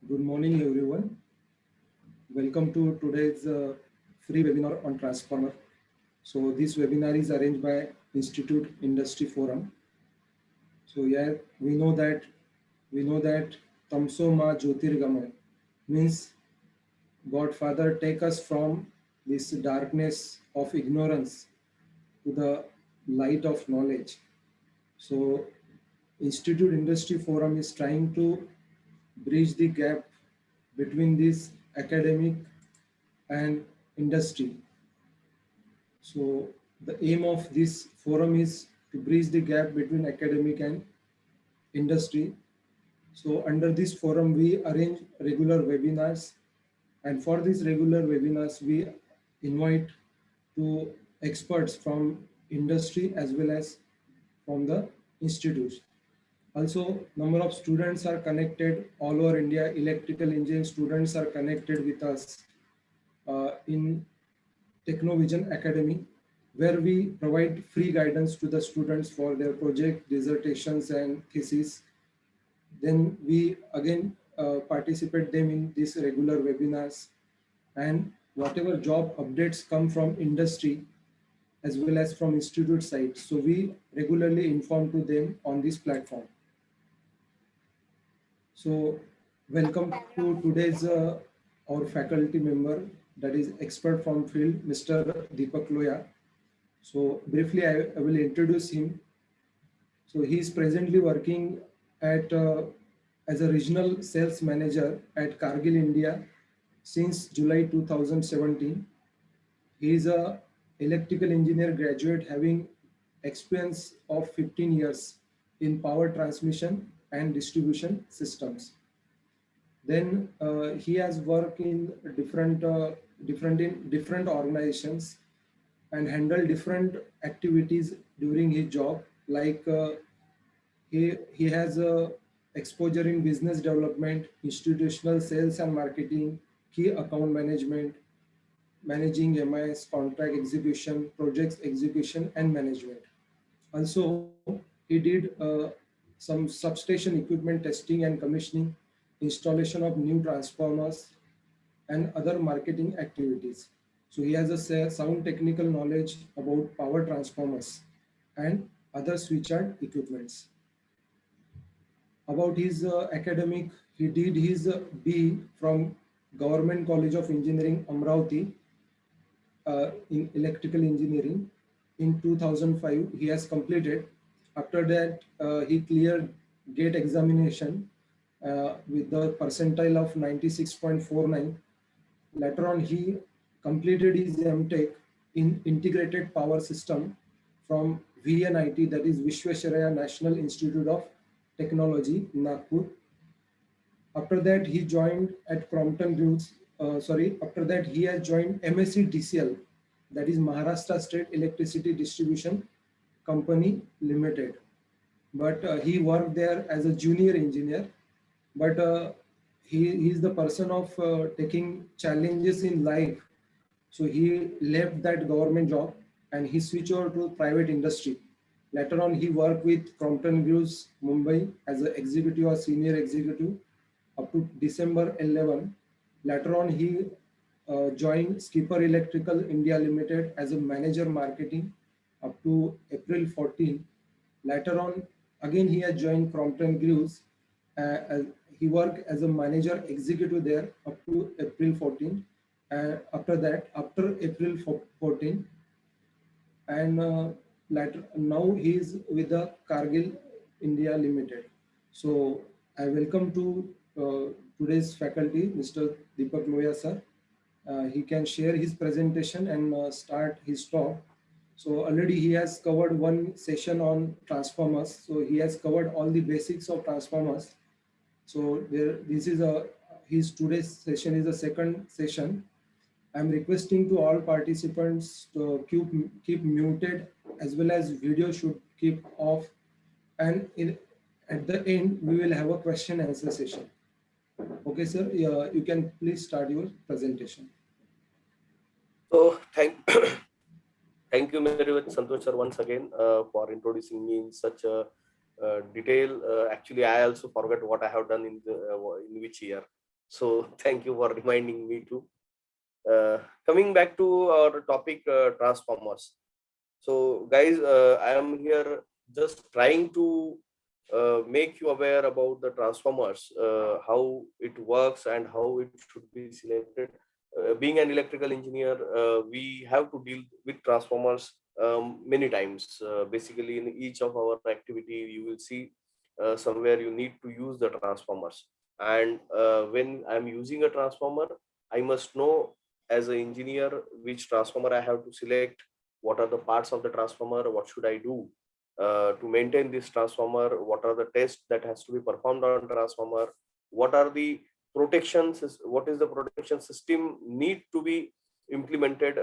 Good morning, everyone. Welcome to today's free webinar on Transformer. So this webinar is arranged by Institute Industry Forum. So yeah, we know that Tamso Ma Jyotirgamay means Godfather take us from this darkness of ignorance to the light of knowledge. So Institute Industry Forum is trying to bridge the gap between this academic and industry. So the aim of this forum is to bridge the gap between academic and industry. So under this forum, we arrange regular webinars, and for these regular webinars, we invite to experts from industry as well as from the institutes. Also, number of students are connected all over India. Electrical engineering students are connected with us in Technovision Academy, where we provide free guidance to the students for their project, dissertations, and thesis. Then we again participate them in these regular webinars, and whatever job updates come from industry as well as from institute side. So we regularly inform to them on this platform. So welcome to today's our faculty member, that is expert from field, Mr. Deepak Loya. So briefly, I will introduce him. So he is presently working at as a regional sales manager at Cargill India since July 2017. He is a electrical engineer graduate having experience of 15 years in power transmission and distribution systems. Then he has worked in different organizations and handle different activities during his job. Like he has exposure in business development, institutional sales and marketing, key account management, managing MIS, contract execution, projects execution, and management. Also, he did some substation equipment testing and commissioning, installation of new transformers, and other marketing activities. So he has a sound technical knowledge about power transformers and other switchyard equipments. About his academic, he did his B from Government College of Engineering, Amravati, in electrical engineering. In 2005, he has completed. After that, he cleared GATE examination with the percentile of 96.49. Later on, he completed his MTech in Integrated Power System from VNIT, that is Vishwesvaraya National Institute of Technology, Nagpur. After that, he joined at Crompton Greaves. After that, he has joined MSc DCL, that is Maharashtra State Electricity Distribution Company Limited. But he worked there as a junior engineer. But he is the person of taking challenges in life. So he left that government job and he switched over to private industry. Later on, he worked with Crompton Greaves, Mumbai as an executive or senior executive up to December 11. Later on, he joined Skipper Electrical India Limited as a manager marketing up to April 14. Later on, again he has joined Crompton Greaves. He worked as a manager executive there up to April 14. After that, after April 14, and later now he is with the Cargill India Limited. So I welcome to today's faculty, Mr. Deepak Loya sir. He can share his presentation and start his talk. So already he has covered one session on transformers. So he has covered all the basics of transformers. So this is his today's session is the second session. I'm requesting to all participants to keep muted, as well as video should keep off. And at the end, we will have a question answer session. Okay, sir, you can please start your presentation. So thank you very much, Santosh sir, once again for introducing me in such a detail. Actually, I also forgot what I have done in which year. So thank you for reminding me too. Coming back to our topic, transformers. So guys, I am here just trying to make you aware about the transformers, how it works and how it should be selected. Being an electrical engineer, we have to deal with transformers many times. Basically, in each of our activity, you will see somewhere you need to use the transformers. And when I'm using a transformer, I must know as an engineer which transformer I have to select, what are the parts of the transformer, what should I do to maintain this transformer, what are the tests that has to be performed on transformer, what are the protections, what is the protection system need to be implemented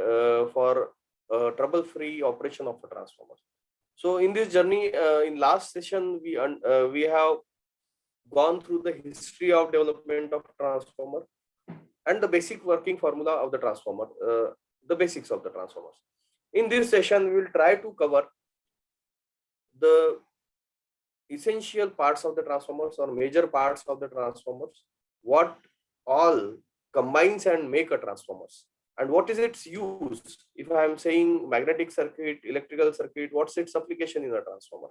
for trouble-free operation of a transformer. So in this journey, in last session, we have gone through the history of development of transformer and the basic working formula of the transformer, the basics of the transformers. In this session, we will try to cover the essential parts of the transformers or major parts of the transformers, what all combines and make a transformers, and what is its use. If I am saying magnetic circuit, electrical circuit, what's its application in a transformer?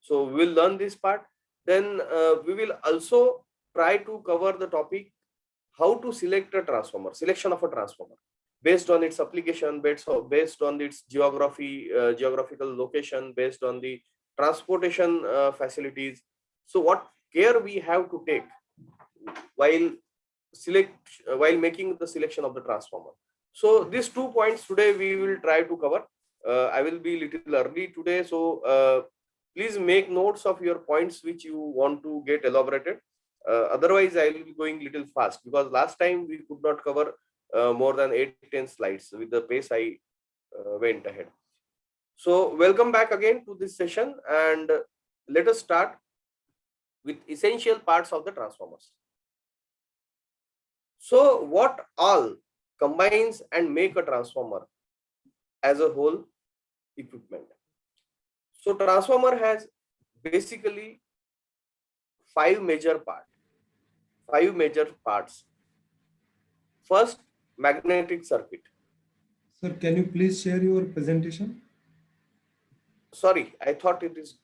So we will learn this part. Then we will also try to cover the topic how to select a transformer, selection of a transformer based on its application, based on its geographical location, based on the transportation facilities. So what care we have to take while while making the selection of the transformer. So these 2 points today we will try to cover. I will be little early today, so please make notes of your points which you want to get elaborated. Otherwise, I will be going little fast because last time we could not cover more than 8-10 slides with the pace I went ahead. So welcome back again to this session, and let us start with essential parts of the transformers. So what all combines and make a transformer as a whole equipment? So transformer has basically 5 major parts. First, magnetic circuit. Sir, can you please share your presentation? Sorry, I thought it is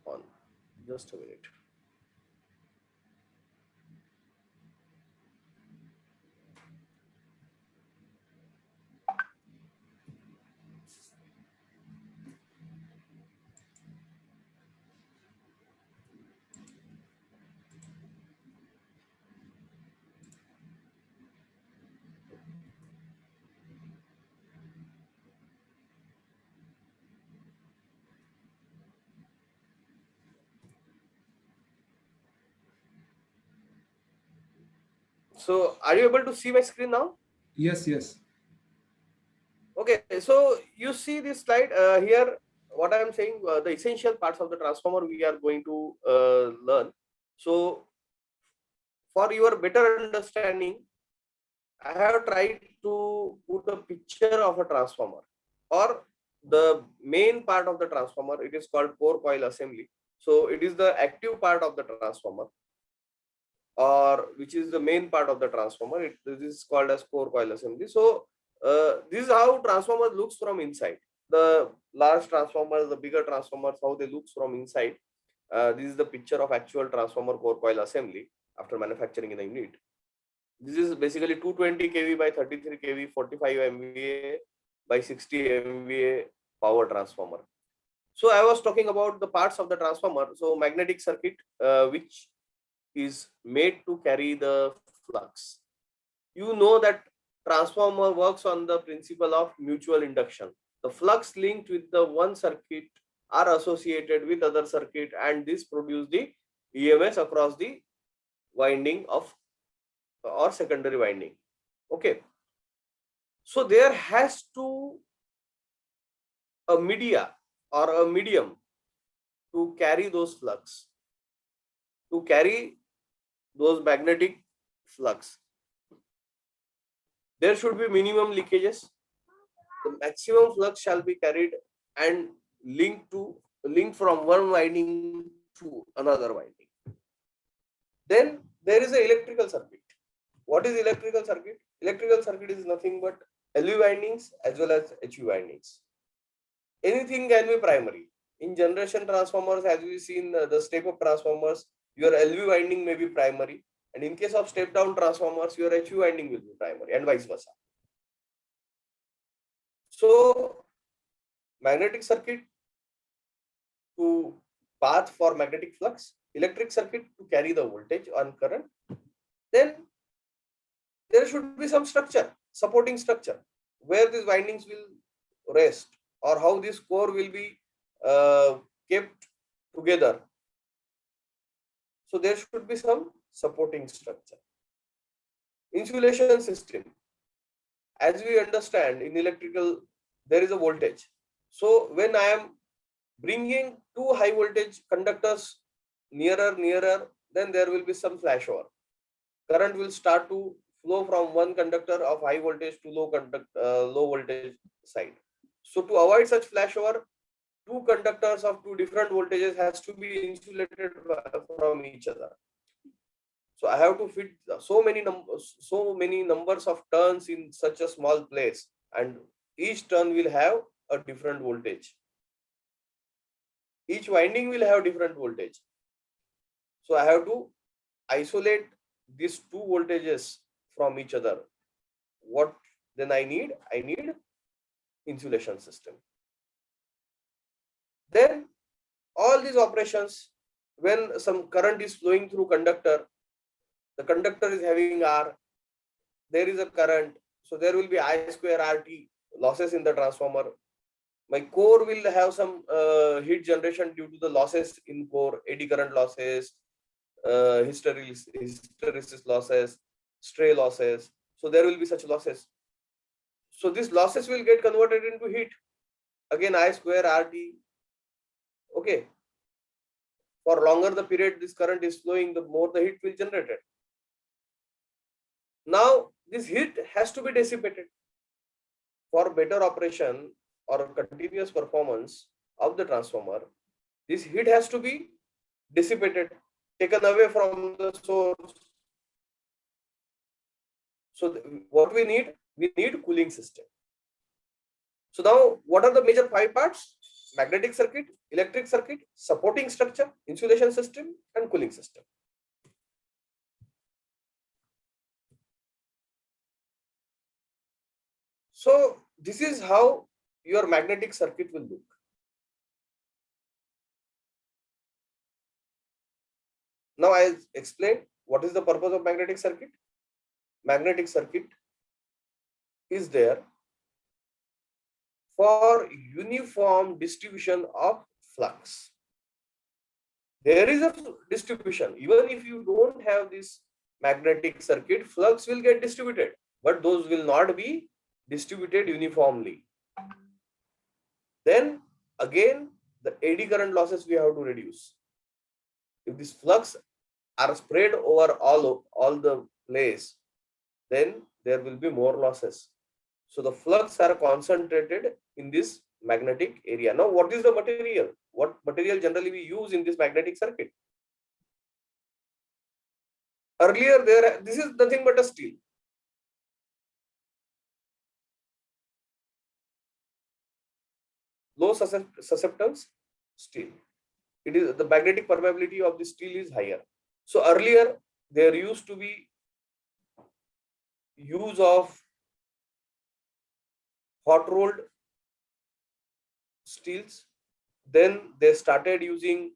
on. Just a minute. So are you able to see my screen now? Yes, yes. Okay, so you see this slide here, what I am saying, the essential parts of the transformer we are going to learn. So for your better understanding, I have tried to put a picture of a transformer or the main part of the transformer. It is called core coil assembly. So it is the active part of the transformer, or which is the main part of the transformer. This is called as core coil assembly. So this is how transformer looks from inside. The large transformers, the bigger transformers, how they look from inside. This is the picture of actual transformer core coil assembly after manufacturing in the unit. This is basically 220 kV by 33 kV, 45 MVA by 60 MVA power transformer. So I was talking about the parts of the transformer. So magnetic circuit, which is made to carry the flux. You know that transformer works on the principle of mutual induction. The flux linked with the one circuit are associated with other circuit, and this produce the EMS across the winding of or secondary winding. Okay. So there has to a media or a medium to carry those flux, to carry those magnetic flux. There should be minimum leakages. The maximum flux shall be carried and linked from one winding to another winding. Then there is an electrical circuit. what is electrical circuit? Electrical circuit is nothing but LV windings as well as HV windings. Anything can be primary. In generation transformers, as we see in the step-up transformers, your LV winding may be primary. And in case of step-down transformers, your HV winding will be primary and vice versa. So, magnetic circuit to path for magnetic flux, electric circuit to carry the voltage on current. Then there should be some structure, supporting structure, where these windings will rest or how this core will be kept together. So there should be some supporting structure. Insulation system. As we understand in electrical, there is a voltage. So when I am bringing two high voltage conductors nearer, then there will be some flashover. Current will start to flow from one conductor of high voltage to low voltage side. So to avoid such flashover, two conductors of two different voltages has to be insulated from each other. So I have to fit so many numbers of turns in such a small place, and each turn will have a different voltage. Each winding will have different voltage. So I have to isolate these two voltages from each other. What then I need? I need insulation system. Then all these operations, when some current is flowing through conductor, the conductor is having R, there is a current, so there will be I square RT losses in the transformer. My core will have some heat generation due to the losses in core, eddy current losses, hysteresis losses, stray losses. So there will be such losses. So these losses will get converted into heat. Again, I square RT. Okay. For longer the period this current is flowing, the more the heat will generate it. Now this heat has to be dissipated. For better operation or continuous performance of the transformer, this heat has to be dissipated, taken away from the source. So what we need cooling system. So now what are the major 5 parts? Magnetic circuit, electric circuit, supporting structure, insulation system, and cooling system. So this is how your magnetic circuit will look. Now I'll explain what is the purpose of magnetic circuit. Magnetic circuit is there for uniform distribution of flux. There is a distribution. Even if you don't have this magnetic circuit, flux will get distributed, but those will not be distributed uniformly. Then again, the eddy current losses we have to reduce. If this flux are spread over all the place, then there will be more losses. So the flux are concentrated in this magnetic area. Now, what is the material? What material generally we use in this magnetic circuit? Earlier, this is nothing but a steel. Low susceptance steel. It is the magnetic permeability of the steel is higher. So earlier there used to be use of hot rolled steels. Then they started using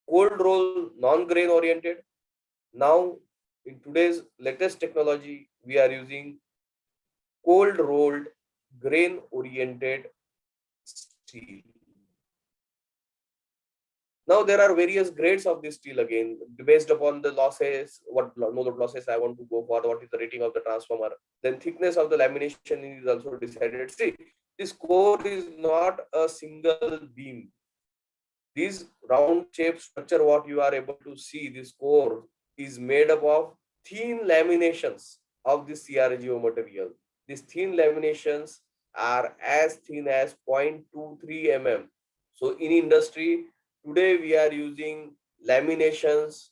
cold roll non-grain oriented. Now in today's latest technology, we are using cold rolled grain oriented steel. Now there are various grades of this steel again, based upon the losses, what no load losses I want to go for, what is the rating of the transformer. Then thickness of the lamination is also decided. See, this core is not a single beam. This round shape structure, what you are able to see, this core is made up of thin laminations of this CRGO material. These thin laminations are as thin as 0.23 mm. So in industry, today we are using laminations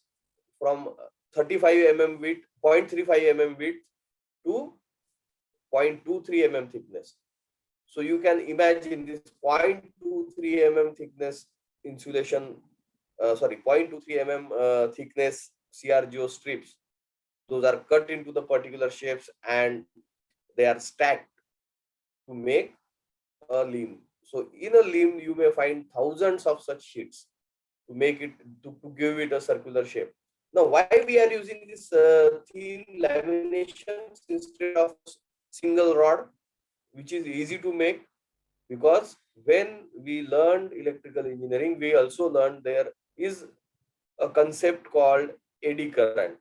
from 35 mm width, 0.35 mm width to 0.23 mm thickness. So you can imagine this 0.23 mm thickness insulation, 0.23 mm thickness CRGO strips. Those are cut into the particular shapes and they are stacked to make a limb. So in a limb, you may find thousands of such sheets to make it, to give it a circular shape. Now, why we are using this thin laminations instead of single rod, which is easy to make? Because when we learned electrical engineering, we also learned there is a concept called eddy current.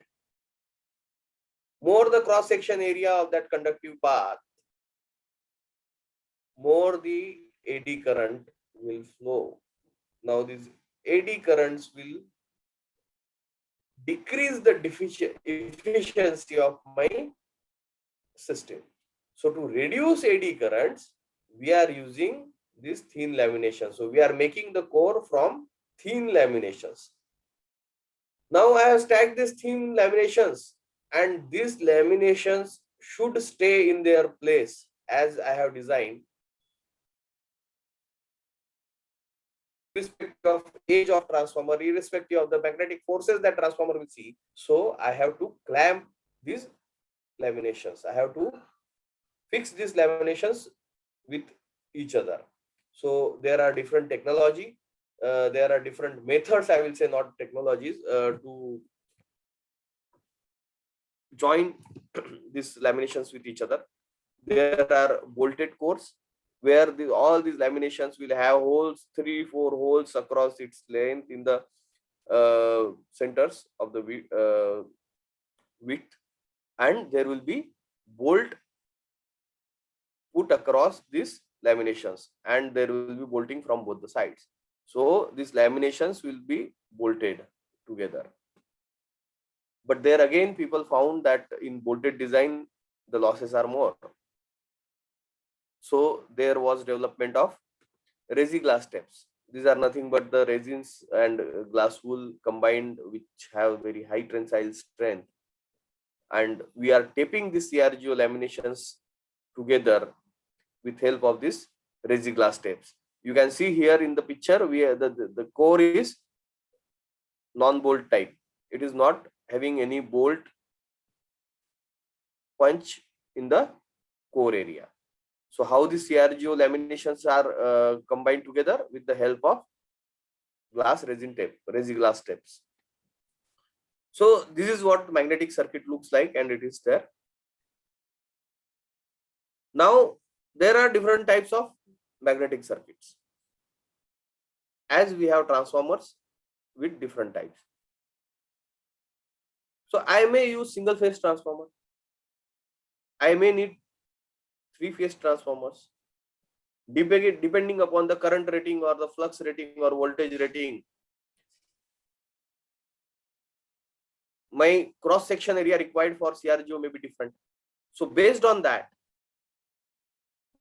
More the cross section area of that conductive path, more the eddy current will flow. Now these eddy currents will decrease the efficiency of my system. So to reduce eddy currents, we are using this thin lamination. So we are making the core from thin laminations. Now I have stacked these thin laminations, and these laminations should stay in their place as I have designed, irrespective of age of transformer, irrespective of the magnetic forces that transformer will see. So I have to clamp these laminations. I have to fix these laminations with each other. So there are different technology. There are different methods, I will say, not technologies, to join these laminations with each other. There are bolted cores where all these laminations will have holes, 3-4 holes across its length in the centers of the width, and there will be bolt put across these laminations, and there will be bolting from both the sides. So these laminations will be bolted together. But there again, people found that in bolted design, the losses are more. So there was development of Resi-glass steps. These are nothing but the resins and glass wool combined, which have very high tensile strength. And we are taping these CRGO laminations together with help of this Resi-glass steps. You can see here in the picture, the core is non-bolt type. It is not having any bolt punch in the core area. So how the CRGO laminations are combined together with the help of glass resin tape, Resi-glass steps. So this is what magnetic circuit looks like, and it is there. Now there are different types of magnetic circuits, as we have transformers with different types. So I may use single phase transformer. I may need 3-phase transformers. Depending upon the current rating or the flux rating or voltage rating, my cross section area required for CRGO may be different. So based on that,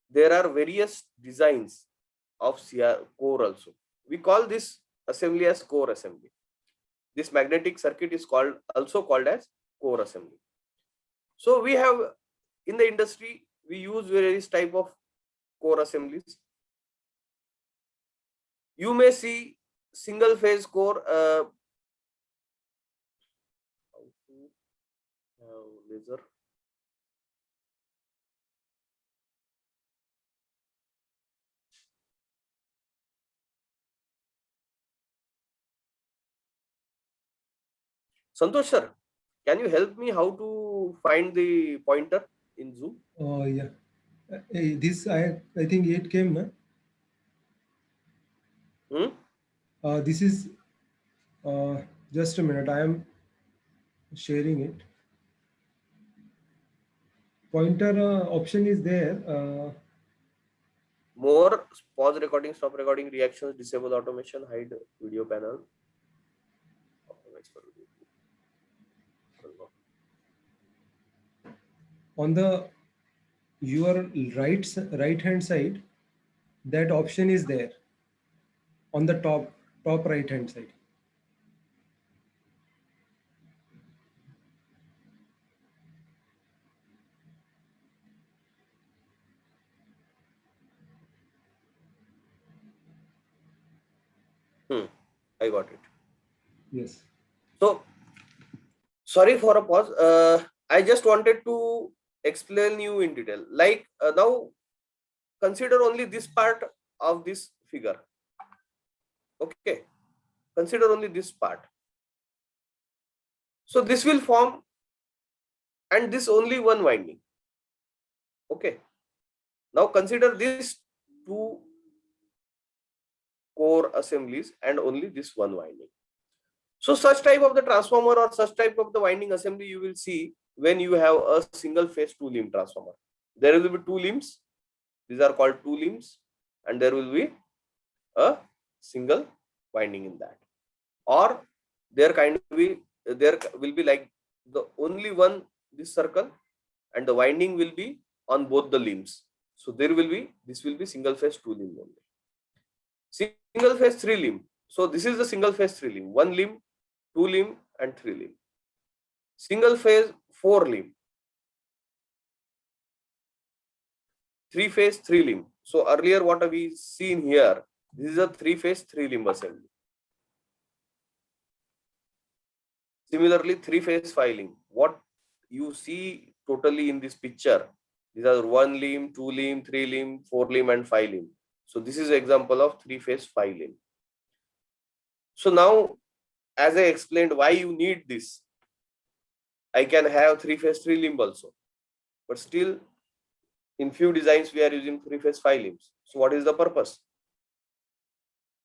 there are various designs of core also. We call this assembly as core assembly. This magnetic circuit is also called as core assembly. So we have, in the industry, we use various type of core assemblies. You may see single phase core laser. Santosh sir, can you help me how to find the pointer in Zoom? Yeah. This I think it came, na? This is just a minute. I am sharing it. Pointer option is there. More, pause recording, stop recording, reactions, disable automation, hide video panel. On the your right hand side, that option is there on the top right hand side. I got it. Yes. So sorry for a pause. I just wanted to explain you in detail. Like now, consider only this part of this figure. Okay, consider only this part. So this will form, and this only one winding. Okay. Now consider these two core assemblies and only this one winding. So such type of the transformer or such type of the winding assembly you will see when you have a single phase two limb transformer. There will be two limbs. These are called two limbs, and there will be a single winding in that. Or there will be like the only one this circle, and the winding will be on both the limbs. So this will be single phase two limb only. Single phase three limb. So this is the single phase three limb. One limb, two limb, and three limb. Single phase four limb. Three phase three limb. So earlier what have we seen here? This is a three phase three limb assembly. Similarly, three phase five limb. What you see totally in this picture, these are one limb, two limb, three limb, four limb, and five limb. So this is an example of three phase five limb. So now, as I explained why you need this, I can have three phase three limb also, but still in few designs we are using three phase five limbs. So what is the purpose?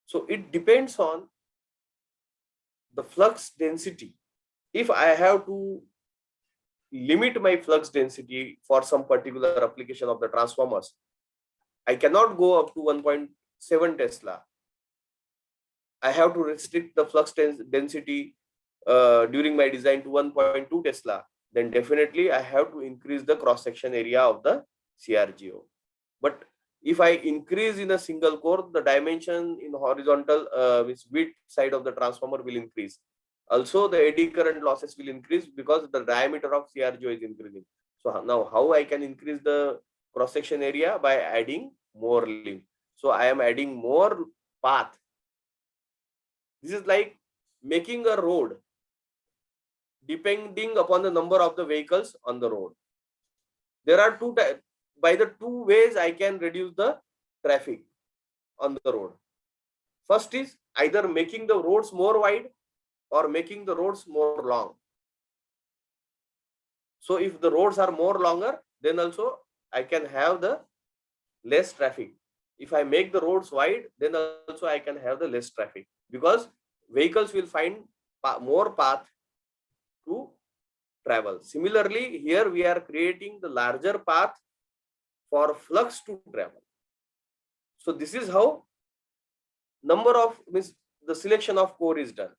So it depends on the flux density. If I have to limit my flux density for some particular application of the transformers, I cannot go up to 1.7 Tesla. I have to restrict the flux density during my design to 1.2 Tesla. Then definitely I have to increase the cross-section area of the CRGO. But if I increase in a single core, the dimension in horizontal width side of the transformer will increase. Also, the eddy current losses will increase because the diameter of CRGO is increasing. So now how I can increase the cross-section area? By adding more limb. So I am adding more path. This is like making a road depending upon the number of the vehicles on the road. There are by the two ways I can reduce the traffic on the road. First is either making the roads more wide or making the roads more long. So if the roads are more longer, then also I can have the less traffic. If I make the roads wide, then also I can have the less traffic, because vehicles will find more path to travel. Similarly, here we are creating the larger path for flux to travel. So this is how the selection of core is done.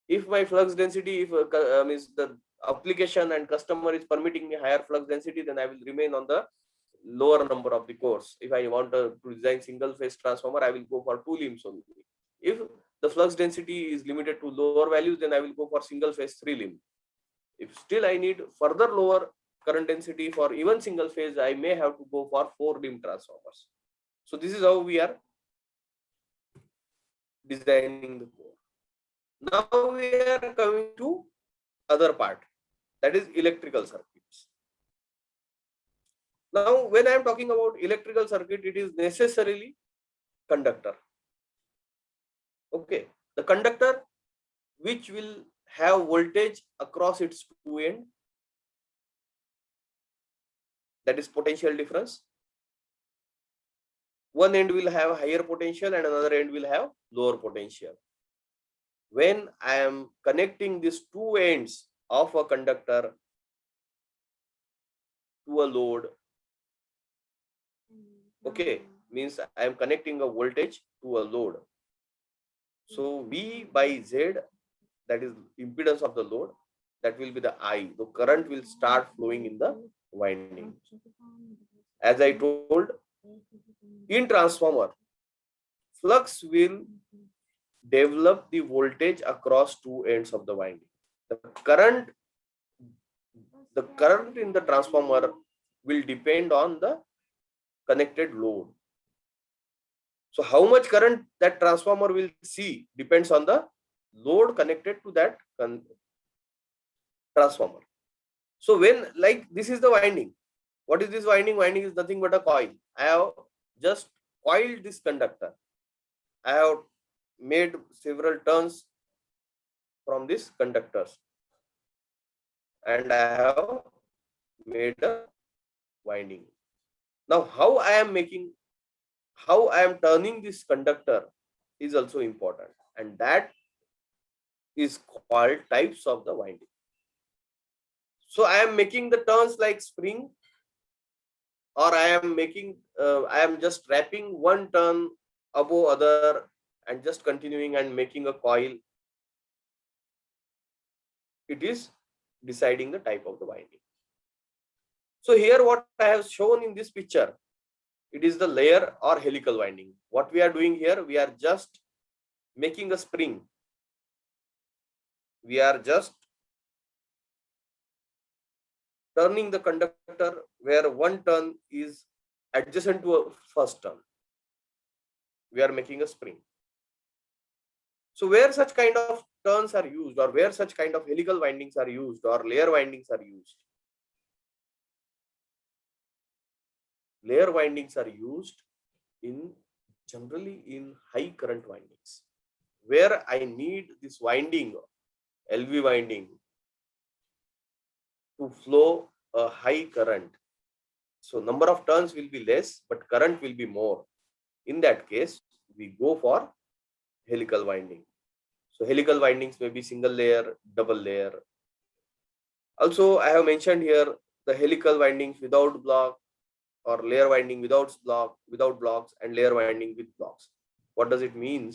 If my flux density, if the application and customer is permitting me higher flux density, then I will remain on the lower number of the cores. If I want to design single phase transformer, I will go for two limbs only. If the flux density is limited to lower values, then I will go for single phase three limb. If still I need further lower current density for even single phase, I may have to go for four limb transformers. So this is how we are designing the core. Now we are coming to other part, that is electrical circuits. Now when I am talking about electrical circuit, it is necessarily conductor. Okay, the conductor which will have voltage across its two ends, that is potential difference. One end will have higher potential and another end will have lower potential. When I am connecting these two ends of a conductor to a load, okay, means I am connecting a voltage to a load. So V by Z, that is impedance of the load, that will be the I. The current will start flowing in the winding. As I told, in transformer, flux will develop the voltage across two ends of the winding. The current in the transformer will depend on the connected load. So how much current that transformer will see depends on the load connected to that transformer. So when, like, this is the winding. What is this winding? Winding is nothing but a coil. I have just coiled this conductor. I have made several turns from these conductors, and I have made a winding. Now, how I am turning this conductor is also important, and that is called types of the winding. So I am making the turns like spring, or I am just wrapping one turn above other and just continuing and making a coil. It is deciding the type of the winding. So here what I have shown in this picture, it is the layer or helical winding. What we are doing here, we are just making a spring. We are just turning the conductor where one turn is adjacent to a first turn. We are making a spring. So where such kind of turns are used, or where such kind of helical windings are used, or layer windings are used, layer windings are used in generally in high current windings, where I need this winding, LV winding, to flow a high current. So number of turns will be less, but current will be more. In that case, we go for helical winding. So helical windings may be single layer, double layer. Also, I have mentioned here the helical windings without block, or layer winding without blocks, and layer winding with blocks. What does it mean?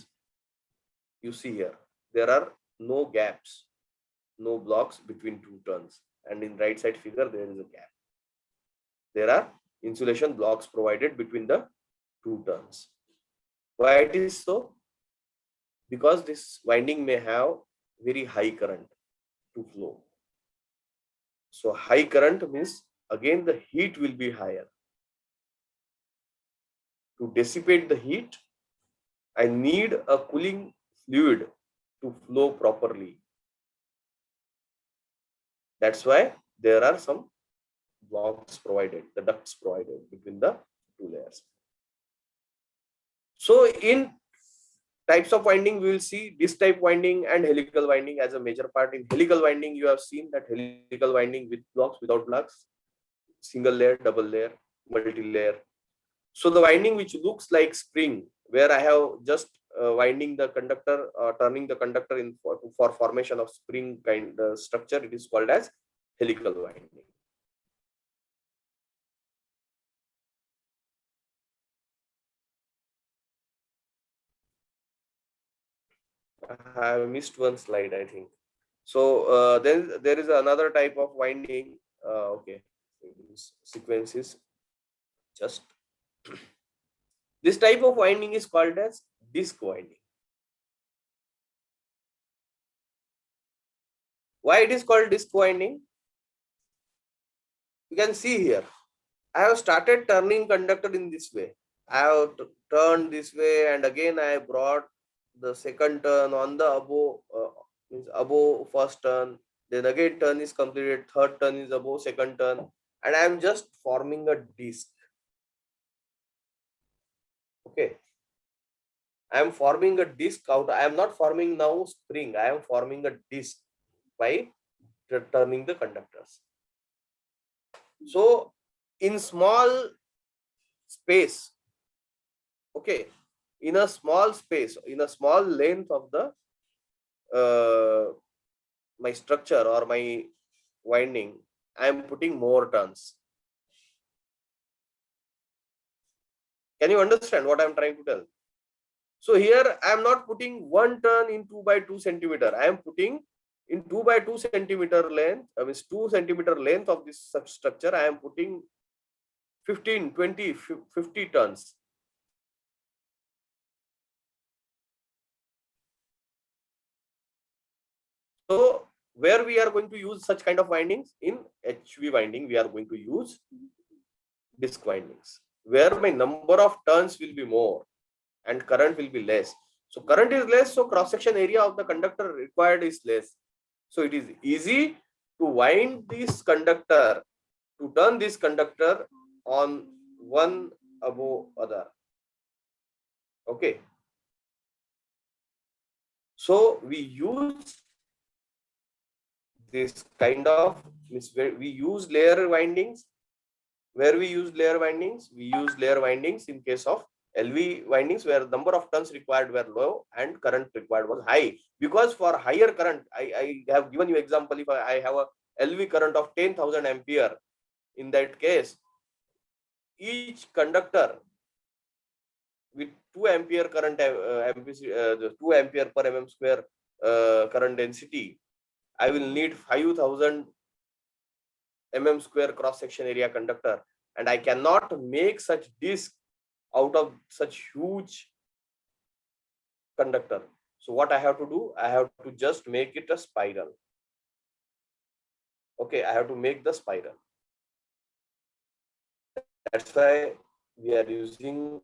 You see here, there are no gaps, no blocks between two turns, and in right side figure there is a gap. There are insulation blocks provided between the two turns. Why it is so? Because this winding may have very high current to flow. So high current means again the heat will be higher. To dissipate the heat, I need a cooling fluid to flow properly. That's why there are some blocks provided, the ducts provided between the two layers. So in types of winding, we will see disc type winding and helical winding as a major part. In helical winding, you have seen that helical winding with blocks, without blocks, single layer, double layer, multi-layer. So the winding which looks like spring, where I have just winding the conductor, turning the conductor in for formation of spring kind structure, it is called as helical winding. I have missed one slide, I think. So then there is another type of winding. Okay, sequences. Just this type of winding is called as disc winding. Why it is called disc winding? You can see here. I have started turning conductor in this way. I have turned this way, and again I brought the second turn on the above first turn. Then again turn is completed. Third turn is above second turn, and I am just forming a disc. Okay. I am forming a disc out. I am not forming now spring. I am forming a disc by turning the conductors. So in small space, okay, in a small space, in a small length of the my structure or my winding, I am putting more turns. Can you understand what I am trying to tell? So here I am not putting one turn in 2 by 2 centimeter. I am putting in 2 by 2 centimeter length, I mean 2 centimeter length of this structure. I am putting 15, 20, 50 turns. So where we are going to use such kind of windings? In HV winding, we are going to use disc windings, where my number of turns will be more. and current will be less. So current is less, so cross-section area of the conductor required is less. So it is easy to wind this conductor, to turn this conductor on one above other. Okay. So we use this kind of, we use layer windings. Where we use layer windings? We use layer windings in case of LV windings where the number of turns required were low and current required was high. Because for higher current, I have given you example, if I have a LV current of 10,000 ampere, in that case, each conductor with 2 ampere current, 2 ampere per mm square current density, I will need 5,000 mm square cross section area conductor, and I cannot make such disc out of such huge conductor. So what I have to do, I have to just make it a spiral. Okay, I have to make the spiral. That's why we are using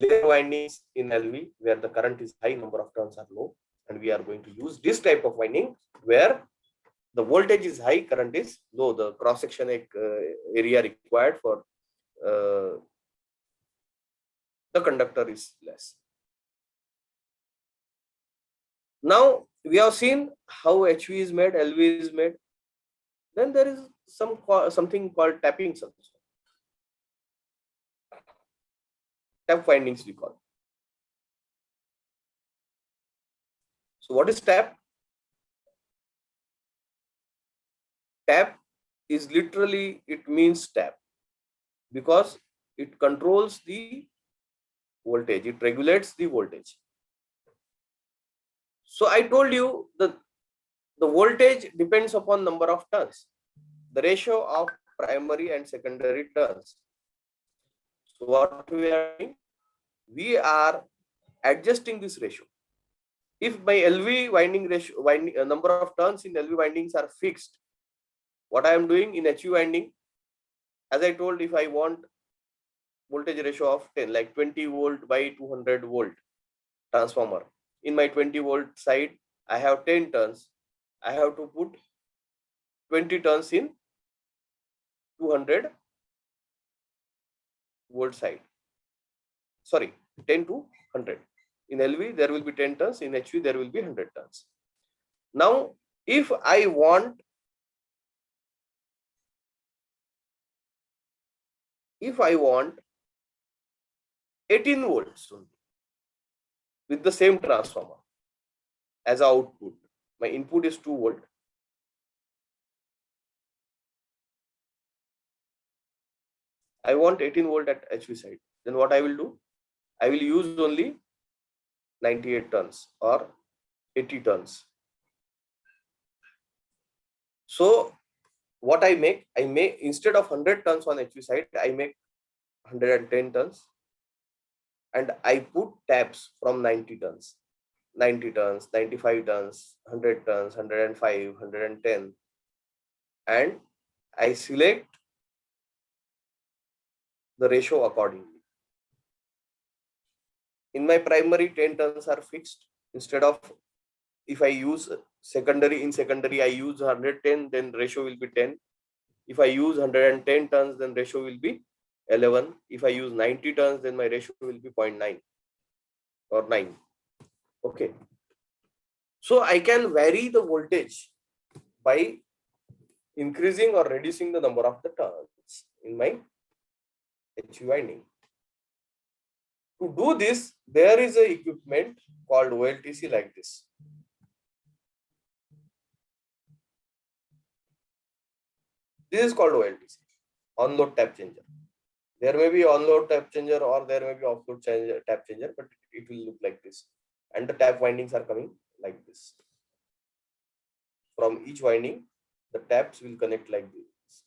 layer windings in LV where the current is high, number of turns are low, and we are going to use this type of winding where the voltage is high, current is low, the cross section area required for the conductor is less. Now we have seen how HV is made, LV is made. Then there is something called tappings also. Tap windings we call. So what is tap? Tap is literally, it means tap because it controls the voltage, it regulates the voltage. So I told you the voltage depends upon number of turns, the ratio of primary and secondary turns. So what we are doing, we are adjusting this ratio. If my LV winding ratio, number of turns in LV windings are fixed, what I am doing in HV winding, as I told, if I want voltage ratio of 10, like 20 volt by 200 volt transformer, in my 20 volt side, I have 10 turns. I have to put 20 turns in 200 volt side. Sorry, 10 to 100. In LV, there will be 10 turns. In HV, there will be 100 turns. Now, if I want 18 volts with the same transformer as output, my input is 2 volt. I want 18 volt at HV side. Then what I will do? I will use only 98 turns or 80 turns. So what I make instead of 100 turns on HV side, I make 110 turns, and I put taps from 90 turns, 90 turns, 95 turns, 100 turns, 105, 110, and I select the ratio accordingly. In my primary, 10 turns are fixed. Instead of, if I use secondary, in secondary I use 110, then ratio will be 10. If I use 110 turns, then ratio will be 11. If I use 90 turns, then my ratio will be 0.9 or 9. Okay. So I can vary the voltage by increasing or reducing the number of the turns in my HV winding. To do this, there is an equipment called OLTC like this. This is called OLTC, on-load tap changer. There may be on-load tap changer or there may be off-load tap changer, but it will look like this. And the tap windings are coming like this. From each winding, the taps will connect like this.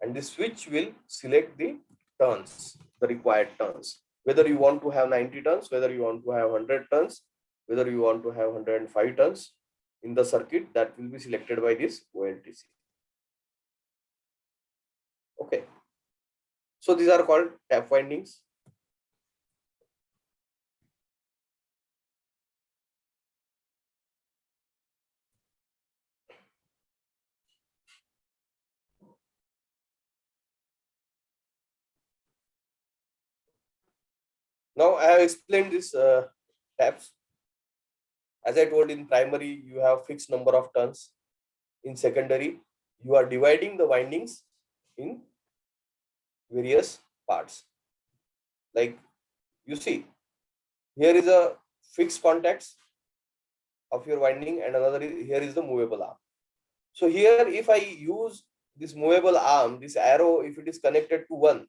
And the switch will select the turns, the required turns. Whether you want to have 90 turns, whether you want to have 100 turns, whether you want to have 105 turns in the circuit, that will be selected by this OLTC. Okay. So these are called tap windings. Now I have explained this taps. As I told, in primary, you have fixed number of turns. In secondary, you are dividing the windings in various parts. Like you see, here is a fixed contacts of your winding, and another here is the movable arm. So here, if I use this movable arm, this arrow, if it is connected to one,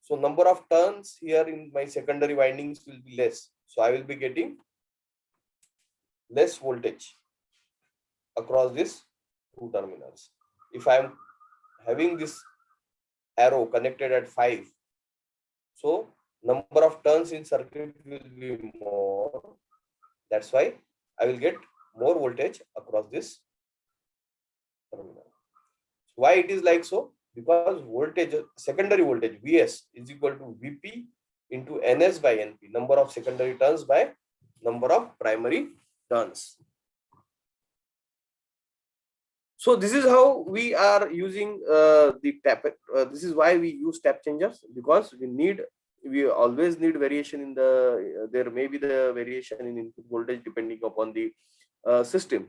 so number of turns here in my secondary windings will be less. So I will be getting less voltage across these two terminals. If I am having this arrow connected at 5, so number of turns in circuit will be more. That's why I will get more voltage across this terminal. Why it is like so? Because voltage, secondary voltage Vs is equal to Vp into Ns by Np, number of secondary turns by number of primary turns. So this is how we are using the tap. This is why we use tap changers, because we always need variation in the, there may be the variation in input voltage depending upon the system.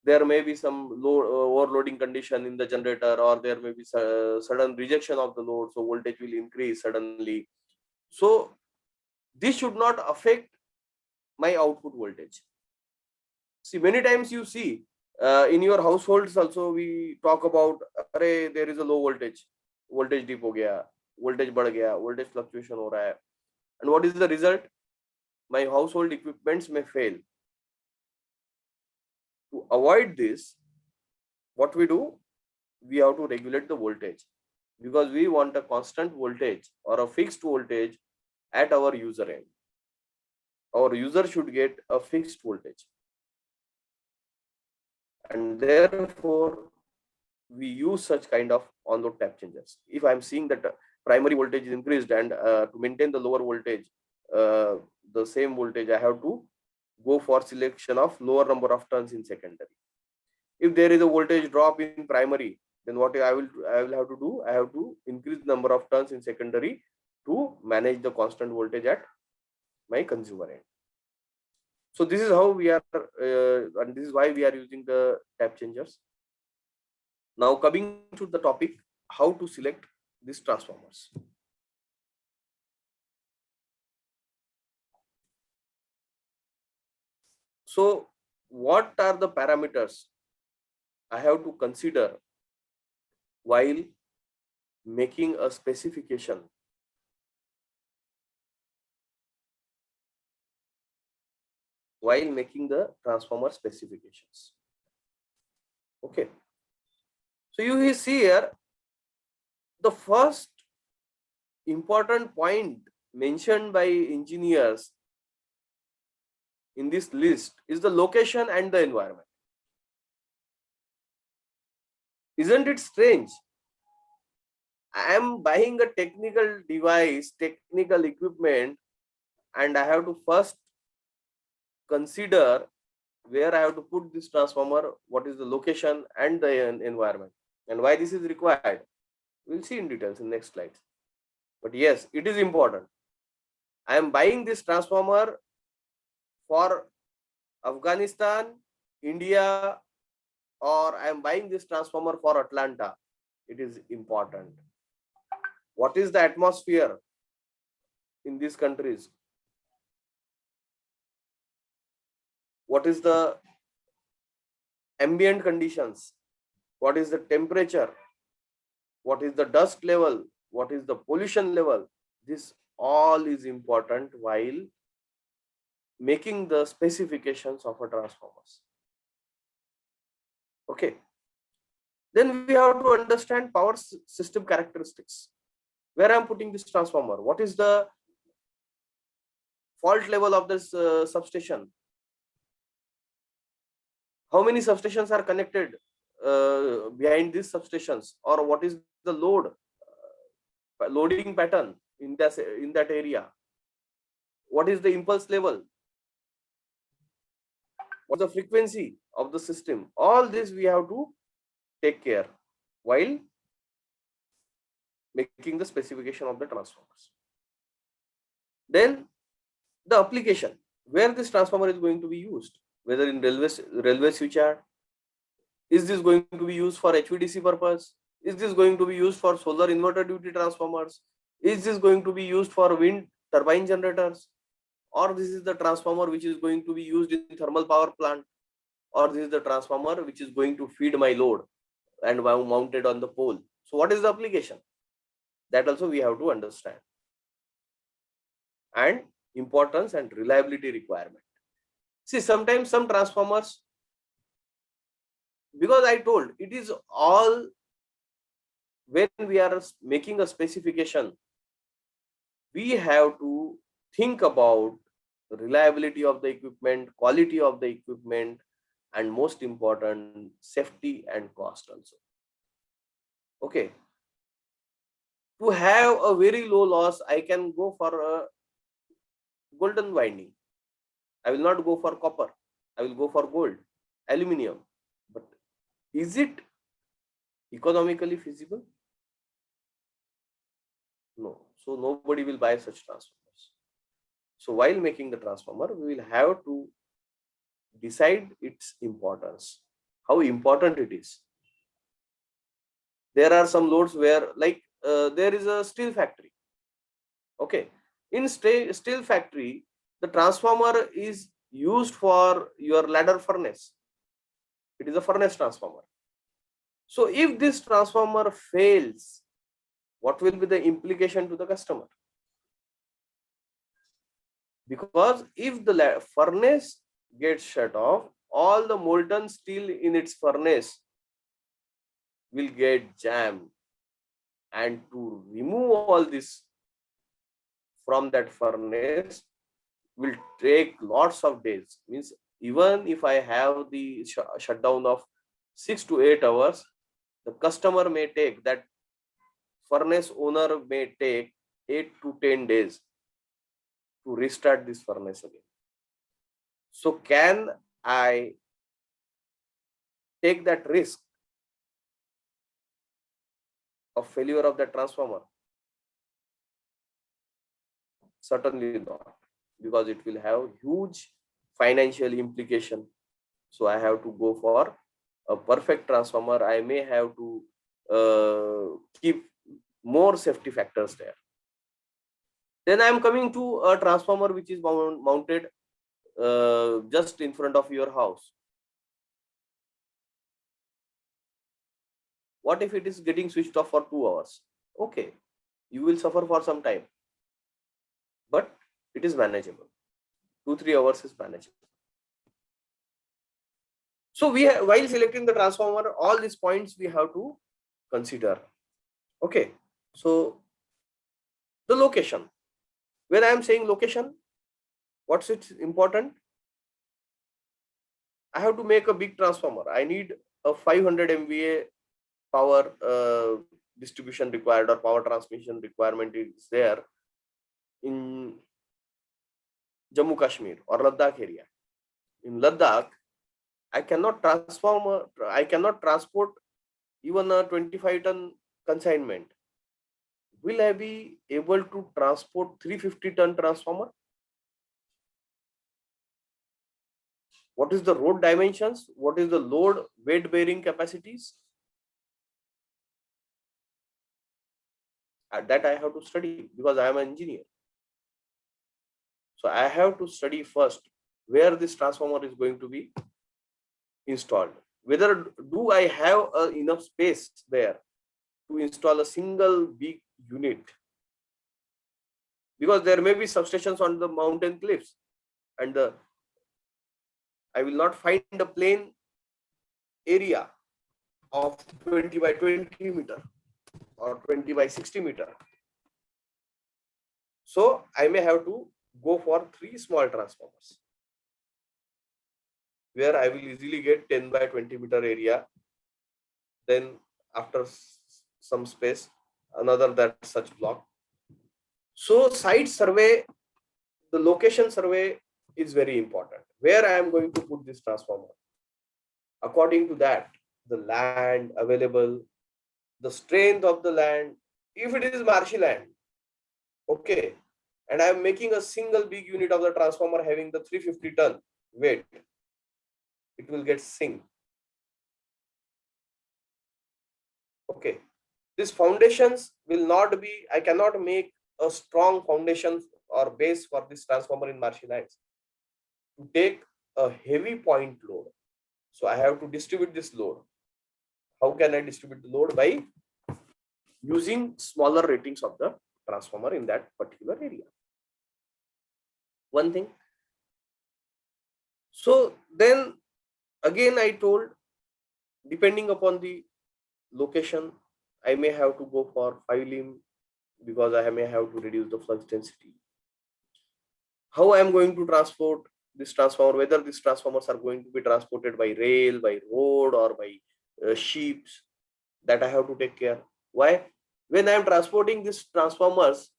There may be some load overloading condition in the generator, or there may be sudden rejection of the load, so voltage will increase suddenly. So this should not affect my output voltage. See, many times you see in your households also we talk about, there is a low voltage, voltage dip ho gaya, voltage बढ़ गया, voltage fluctuation हो रहा है, and what is the result? My household equipments may fail. To avoid this, what we do, we have to regulate the voltage, because we want a constant voltage or a fixed voltage at our user end. Our user should get a fixed voltage, and therefore we use such kind of on-load tap changers. If I'm seeing that primary voltage is increased, and to maintain the lower voltage, the same voltage, I have to go for selection of lower number of turns in secondary. If there is a voltage drop in primary, then what I will have to do, I have to increase the number of turns in secondary to manage the constant voltage at my consumer end. So this is how we are, and this is why we are using the tap changers. Now coming to the topic, how to select these transformers. So what are the parameters I have to consider while making a specification? While making the transformer specifications. Okay. So you see here, the first important point mentioned by engineers in this list is the location and the environment. Isn't it strange? I am buying a technical device, technical equipment, and I have to first consider where I have to put this transformer, what is the location and the environment, and why this is required. We'll see in details in next slides. But yes, it is important. I am buying this transformer for Afghanistan, India, or I am buying this transformer for Atlanta. It is important. What is the atmosphere in these countries? What is the ambient conditions? What is the temperature? What is the dust level? What is the pollution level? This all is important while making the specifications of a transformers. Okay. Then we have to understand power system characteristics. Where I am putting this transformer? What is the fault level of this substation? How many substations are connected behind these substations, or what is the loading pattern in that area? What is the impulse level? What's the frequency of the system? All this we have to take care while making the specification of the transformers. Then the application where this transformer is going to be used, whether in railway switchyard, is this going to be used for HVDC purpose? Is this going to be used for solar inverter duty transformers? Is this going to be used for wind turbine generators? Or this is the transformer which is going to be used in thermal power plant? Or this is the transformer which is going to feed my load and mounted on the pole? So what is the application? That also we have to understand. And importance and reliability requirement. See, sometimes some transformers, because I told it is all, when we are making a specification, we have to think about the reliability of the equipment, quality of the equipment, and most important, safety and cost also. Okay. To have a very low loss, I can go for a golden winding. I will not go for copper. I will go for gold, aluminium. But is it economically feasible? No. So nobody will buy such transformers. So while making the transformer, we will have to decide its importance, how important it is. There are some loads where, like, there is a steel factory. Okay. In steel factory, the transformer is used for your ladder furnace. It is a furnace transformer. So if this transformer fails, what will be the implication to the customer? Because if the furnace gets shut off, all the molten steel in its furnace will get jammed, and to remove all this from that furnace will take lots of days. Means even if I have the shutdown of 6 to 8 hours, the customer may take, that furnace owner may take 8 to 10 days to restart this furnace again. So can I take that risk of failure of the transformer? Certainly not, because it will have huge financial implication. So I have to go for a perfect transformer. I may have to keep more safety factors there. Then I am coming to a transformer which is mounted just in front of your house. What if it is getting switched off for 2 hours? Okay, you will suffer for some time, but it is manageable. 2-3 hours is manageable. So while selecting the transformer, all these points we have to consider. Okay, so the location. When I am saying location, what's it important? I have to make a big transformer. I need a 500 MVA power distribution required, or power transmission requirement is there in Jammu Kashmir or Ladakh area. In Ladakh, I cannot transport even a 25-ton consignment. Will I be able to transport 350-ton transformer? What is the road dimensions? What is the load weight bearing capacities? That I have to study, because I am an engineer. So I have to study first where this transformer is going to be installed. Whether do I have enough space there to install a single big unit? Because there may be substations on the mountain cliffs, and I will not find a plain area of 20 by 20 meter or 20 by 60 meter. So I may have to go for 3 small transformers, where I will easily get 10 by 20 meter area. Then after some space, another that such block. So site survey, the location survey is very important. Where I am going to put this transformer? According to that, the land available, the strength of the land. If it is marshy land, okay, and I am making a single big unit of the transformer having the 350 ton weight, it will get sink. Okay, these foundations will not be, I cannot make a strong foundation or base for this transformer in marshy lands to take a heavy point load. So I have to distribute this load. How can I distribute the load? By using smaller ratings of the transformer in that particular area. One thing. So then again, I told, depending upon the location, I may have to go for 5 limb because I may have to reduce the flux density. How I am going to transport this transformer, whether these transformers are going to be transported by rail, by road, or by ships, that I have to take care. Why? When I am transporting these transformers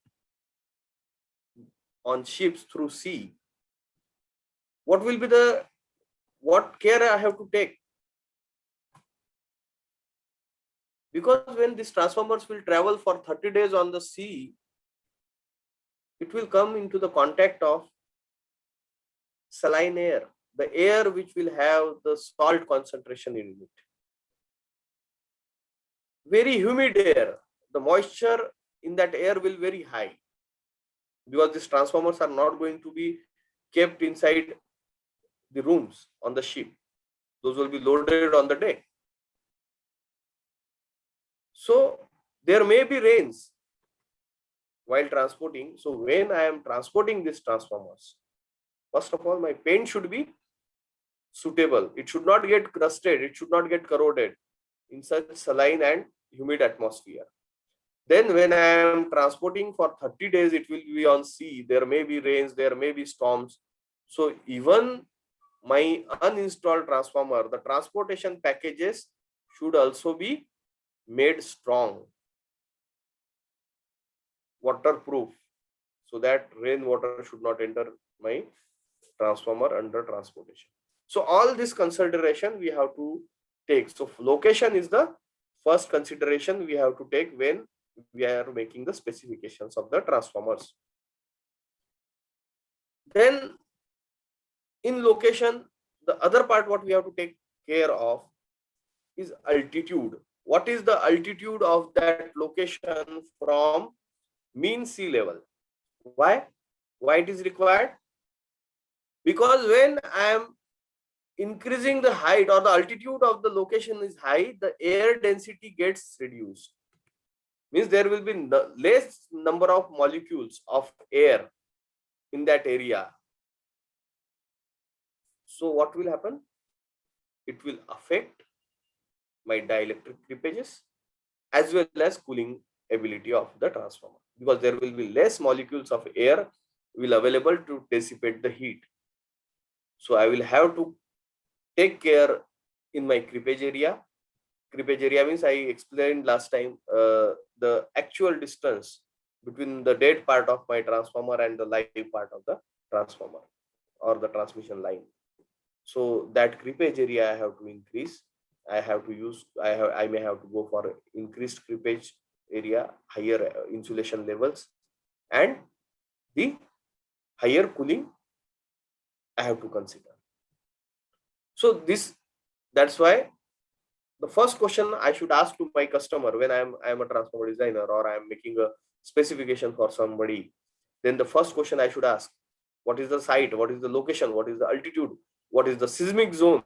on ships through sea, what will be what care I have to take? Because when these transformers will travel for 30 days on the sea, it will come into the contact of saline air, the air which will have the salt concentration in it. Very humid air, the moisture in that air will very high, because these transformers are not going to be kept inside the rooms on the ship. Those will be loaded on the day. So there may be rains while transporting. So when I am transporting these transformers, first of all, my paint should be suitable. It should not get crusted. It should not get corroded in such saline and humid atmosphere. Then when I am transporting for 30 days, it will be on sea. There may be rains, there may be storms. So even my uninstalled transformer, the transportation packages should also be made strong, waterproof, so that rainwater should not enter my transformer under transportation. So all this consideration we have to take. So location is the first consideration we have to take when we are making the specifications of the transformers. Then in location, the other part what we have to take care of is altitude. What is the altitude of that location from mean sea level? Why? Why it is required? Because when I am increasing the height or the altitude of the location is high, the air density gets reduced. Means there will be less number of molecules of air in that area. So what will happen? It will affect my dielectric creepages as well as cooling ability of the transformer, because there will be less molecules of air will available to dissipate the heat. So I will have to take care in my creepage area. Creepage area means, I explained last time, the actual distance between the dead part of my transformer and the live part of the transformer or the transmission line. So that creepage area I have to increase. I have to use, I may have to go for increased creepage area, higher insulation levels, and the higher cooling I have to consider. So that's why the first question I should ask to my customer when I am a transformer designer or I am making a specification for somebody, then the first question I should ask, what is the site, what is the location, what is the altitude, what is the seismic zone,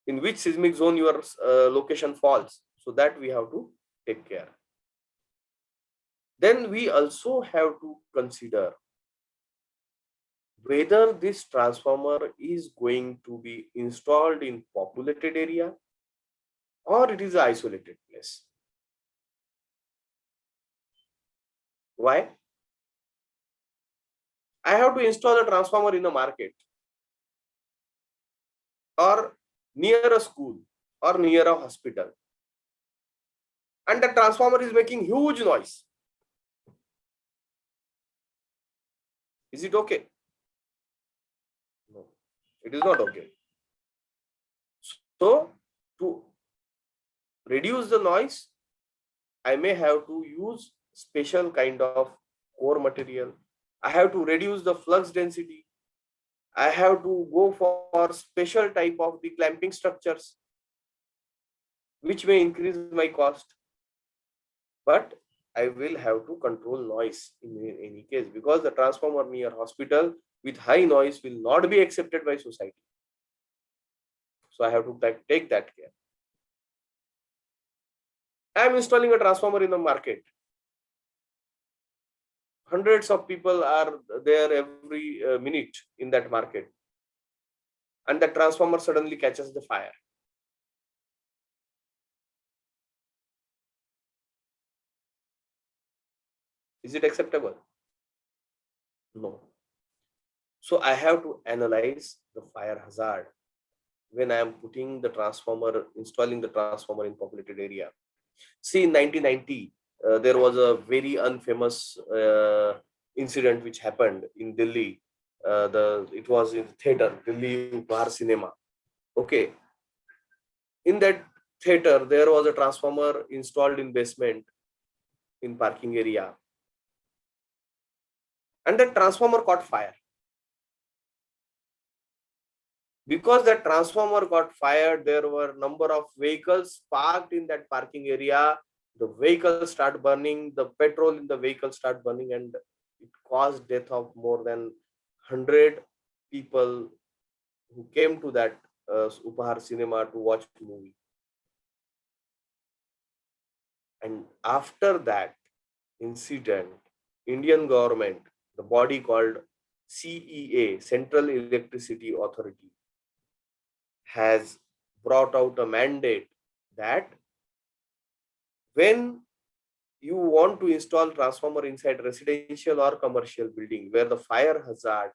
in which seismic zone your location falls, so that we have to take care. Then we also have to consider whether this transformer is going to be installed in populated area or it is an isolated place. Why? I have to install a transformer in a market or near a school or near a hospital, and the transformer is making huge noise. Is it okay? No, it is not okay. So to reduce the noise, I may have to use special kind of core material. I have to reduce the flux density. I have to go for special type of the clamping structures, which may increase my cost. But I will have to control noise in any case, because the transformer near hospital with high noise will not be accepted by society. So I have to take that care. I am installing a transformer in the market. Hundreds of people are there every minute in that market, and the transformer suddenly catches the fire. Is it acceptable? No. So I have to analyze the fire hazard when I am putting the transformer, installing the transformer in populated area. See, in 1990, there was a very unfamous incident which happened in Delhi. It was in theater, Delhi Upahar Cinema. Okay. In that theater, there was a transformer installed in basement in parking area, and that transformer caught fire. Because that transformer got fired, there were number of vehicles parked in that parking area. The vehicles start burning, the petrol in the vehicle start burning, and it caused death of more than 100 people who came to that Upahar Cinema to watch the movie. And after that incident, Indian government, the body called CEA, Central Electricity Authority, has brought out a mandate that when you want to install transformer inside residential or commercial building where the fire hazard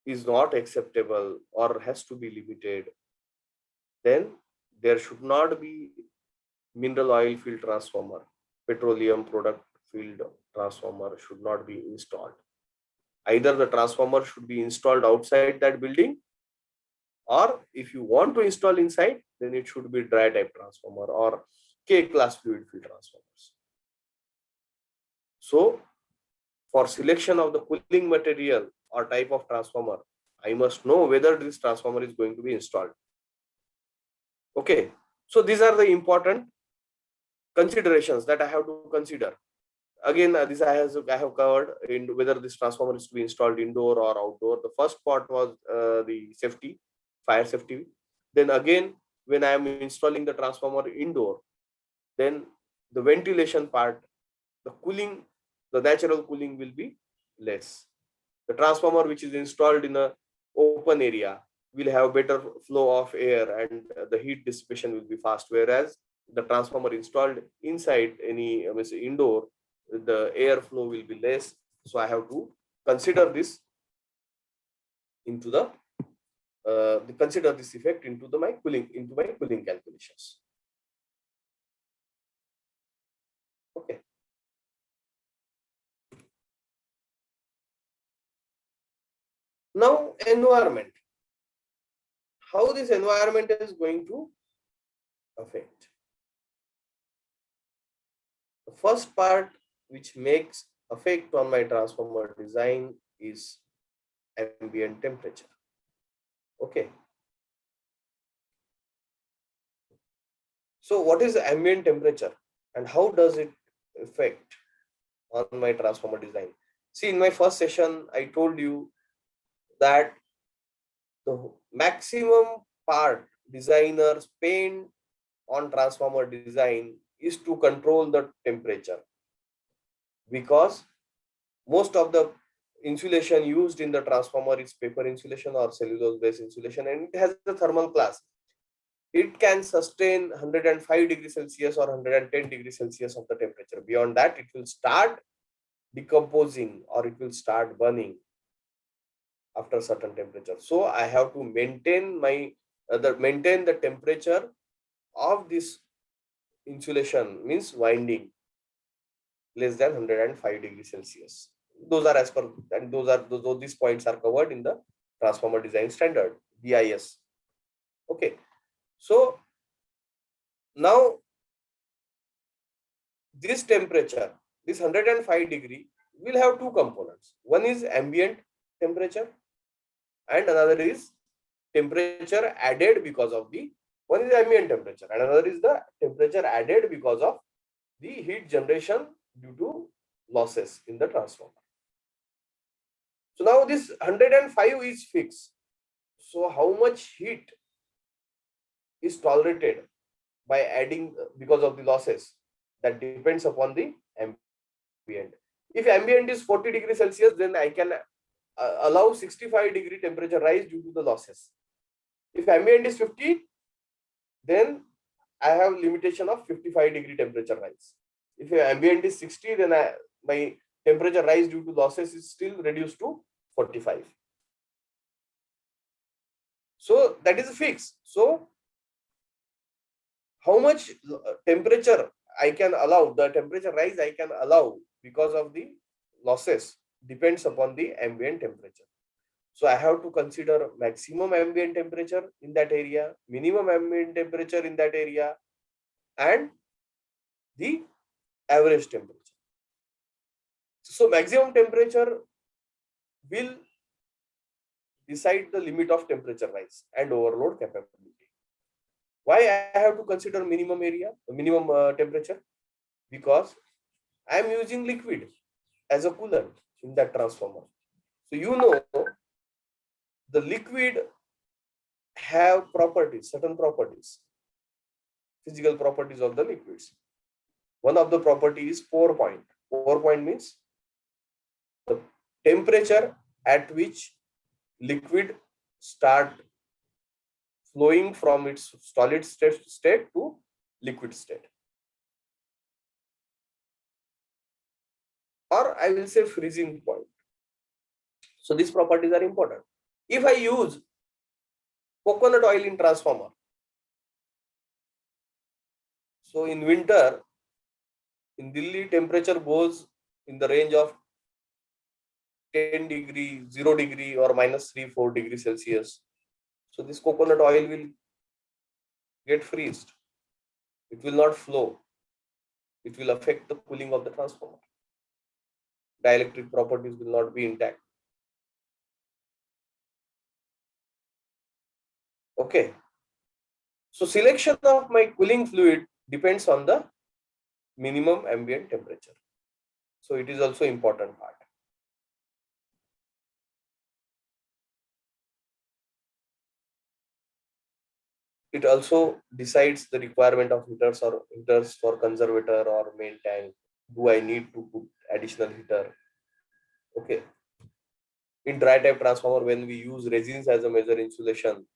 is not acceptable or has to be limited, then there should not be mineral oil field transformer, petroleum product field transformer should not be installed. Either the transformer should be installed outside that building, or if you want to install inside, then it should be dry type transformer or K class fluid field transformers. So for selection of the cooling material or type of transformer, I must know whether this transformer is going to be installed. Okay, so these are the important considerations that I have to consider. Again, this I have covered in whether this transformer is to be installed indoor or outdoor. The first part was the safety, fire safety. Then again, when I am installing the transformer indoor, then the ventilation part, the cooling, the natural cooling will be less. The transformer which is installed in a open area will have better flow of air, and the heat dissipation will be fast. Whereas the transformer installed inside any indoor, the airflow will be less. So I have to consider this into consider this effect into my cooling calculations. Okay. Now, environment. How this environment is going to affect? The first part which makes effect on my transformer design is ambient temperature. Okay. So what is ambient temperature and how does it affect on my transformer design? See, in my first session, I told you that the maximum part designers spend on transformer design is to control the temperature, because most of the insulation used in the transformer is paper insulation or cellulose based insulation, and it has a thermal class. It can sustain 105 degrees Celsius or 110 degrees Celsius of the temperature. Beyond that, it will start decomposing or it will start burning after a certain temperature. So I have to maintain maintain the temperature of this insulation, means winding, less than 105 degrees Celsius. Those are as per, and these points are covered in the transformer design standard, BIS. Okay. So now this temperature, this 105 degree will have two components. One is ambient temperature and another is temperature added because of the, one is ambient temperature and another is the temperature added because of the heat generation due to losses in the transformer. So now this 105 is fixed. So how much heat is tolerated by adding because of the losses, that depends upon the ambient. If ambient is 40 degrees Celsius, then I can allow 65 degree temperature rise due to the losses. If ambient is 50, then I have limitation of 55 degree temperature rise. If ambient is 60, then my temperature rise due to losses is still reduced to 45. So that is fixed. So how much temperature I can allow, the temperature rise I can allow because of the losses depends upon the ambient temperature. So I have to consider maximum ambient temperature in that area, minimum ambient temperature in that area, and the average temperature. So maximum temperature will decide the limit of temperature rise and overload capability. Why I have to consider minimum area, minimum temperature? Because I am using liquid as a coolant in that transformer. So you know the liquid have properties, certain properties, physical properties of the liquids. One of the property is pour point. Pour point means the temperature at which liquid start flowing from its solid state to liquid state. Or I will say freezing point. So these properties are important. If I use coconut oil in transformer, so in winter, in Delhi, temperature goes in the range of 10 degree, 0 degree or -3, 4 degrees Celsius. So this coconut oil will get freezed. It will not flow. It will affect the cooling of the transformer. Dielectric properties will not be intact. Okay. So selection of my cooling fluid depends on the minimum ambient temperature. So it is also important part. It also decides the requirement of heaters for conservator or main tank. Do I need to put additional heater? Okay. In dry type transformer, when we use resins as a major insulation,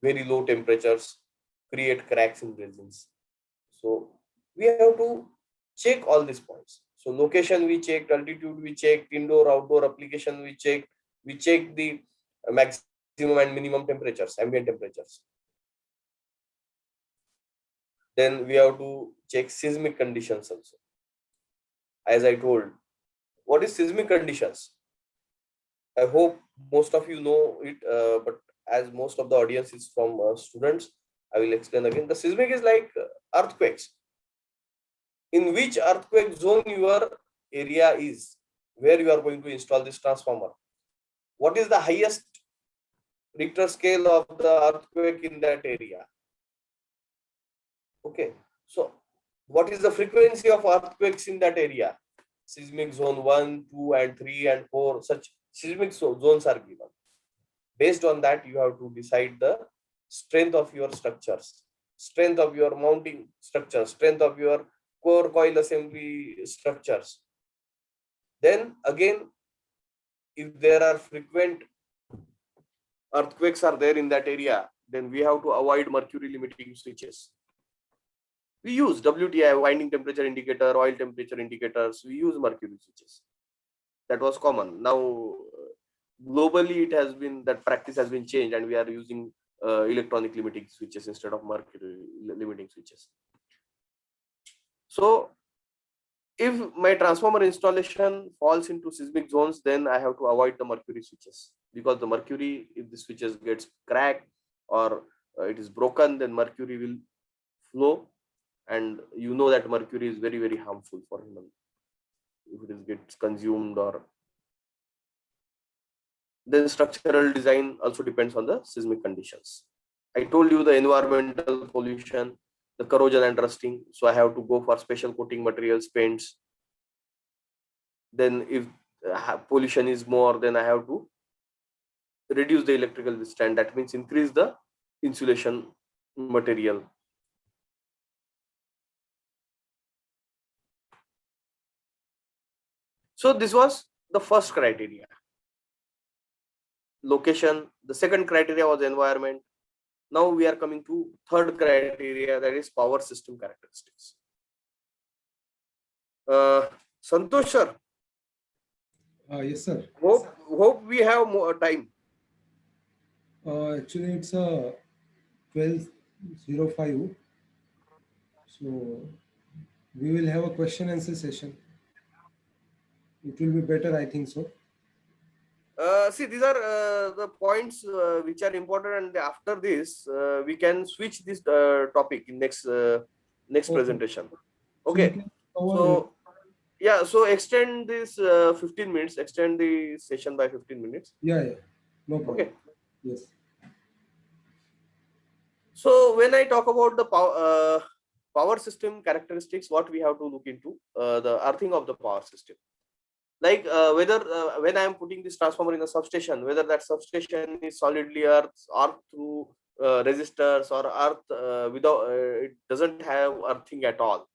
very low temperatures create cracks in resins. So we have to check all these points. So location we checked, altitude we checked, indoor, outdoor application we check the maximum and minimum temperatures, ambient temperatures. Then we have to check seismic conditions also. As I told, what is seismic conditions? I hope most of you know it, but as most of the audience is from students, I will explain again. The seismic is like earthquakes. In which earthquake zone your area is, where you are going to install this transformer. What is the highest Richter scale of the earthquake in that area? Okay, so what is the frequency of earthquakes in that area? Seismic zone 1, 2, and 3, and 4, such seismic zones are given. Based on that, you have to decide the strength of your structures, strength of your mounting structures, strength of your core coil assembly structures. Then again, if there are frequent earthquakes are there in that area, then we have to avoid mercury limiting switches. We use WTI, winding temperature indicator, oil temperature indicators. We use mercury switches. That was common. Now, globally, it has been, that practice has been changed, and we are using electronic limiting switches instead of mercury limiting switches. So, if my transformer installation falls into seismic zones, then I have to avoid the mercury switches, because the mercury, if the switches gets cracked or it is broken, then mercury will flow and you know that mercury is very, very harmful for human if it is gets consumed. Or then structural design also depends on the seismic conditions. I told you the environmental pollution, the corrosion and rusting. So I have to go for special coating materials, paints. Then if pollution is more, then I have to reduce the electrical withstand. That means increase the insulation material. So this was the first criteria, location. The second criteria was environment. Now we are coming to third criteria, that is power system characteristics. Santosh sir, Yes, sir. hope we have more time. Actually, it's a 12:05. So we will have a question answer session. It will be better, I think so. See, these are the points which are important, and after this we can switch this topic in next Okay. presentation. So Okay. you can cover So yeah, so extend this 15 minutes, extend the session by 15 minutes. yeah, no problem. Okay. Yes. So when I talk about the power system characteristics, what we have to look into the earthing of the power system. Like whether when I am putting this transformer in a substation, whether that substation is solidly earth or through resistors, or earth without it doesn't have earthing at all.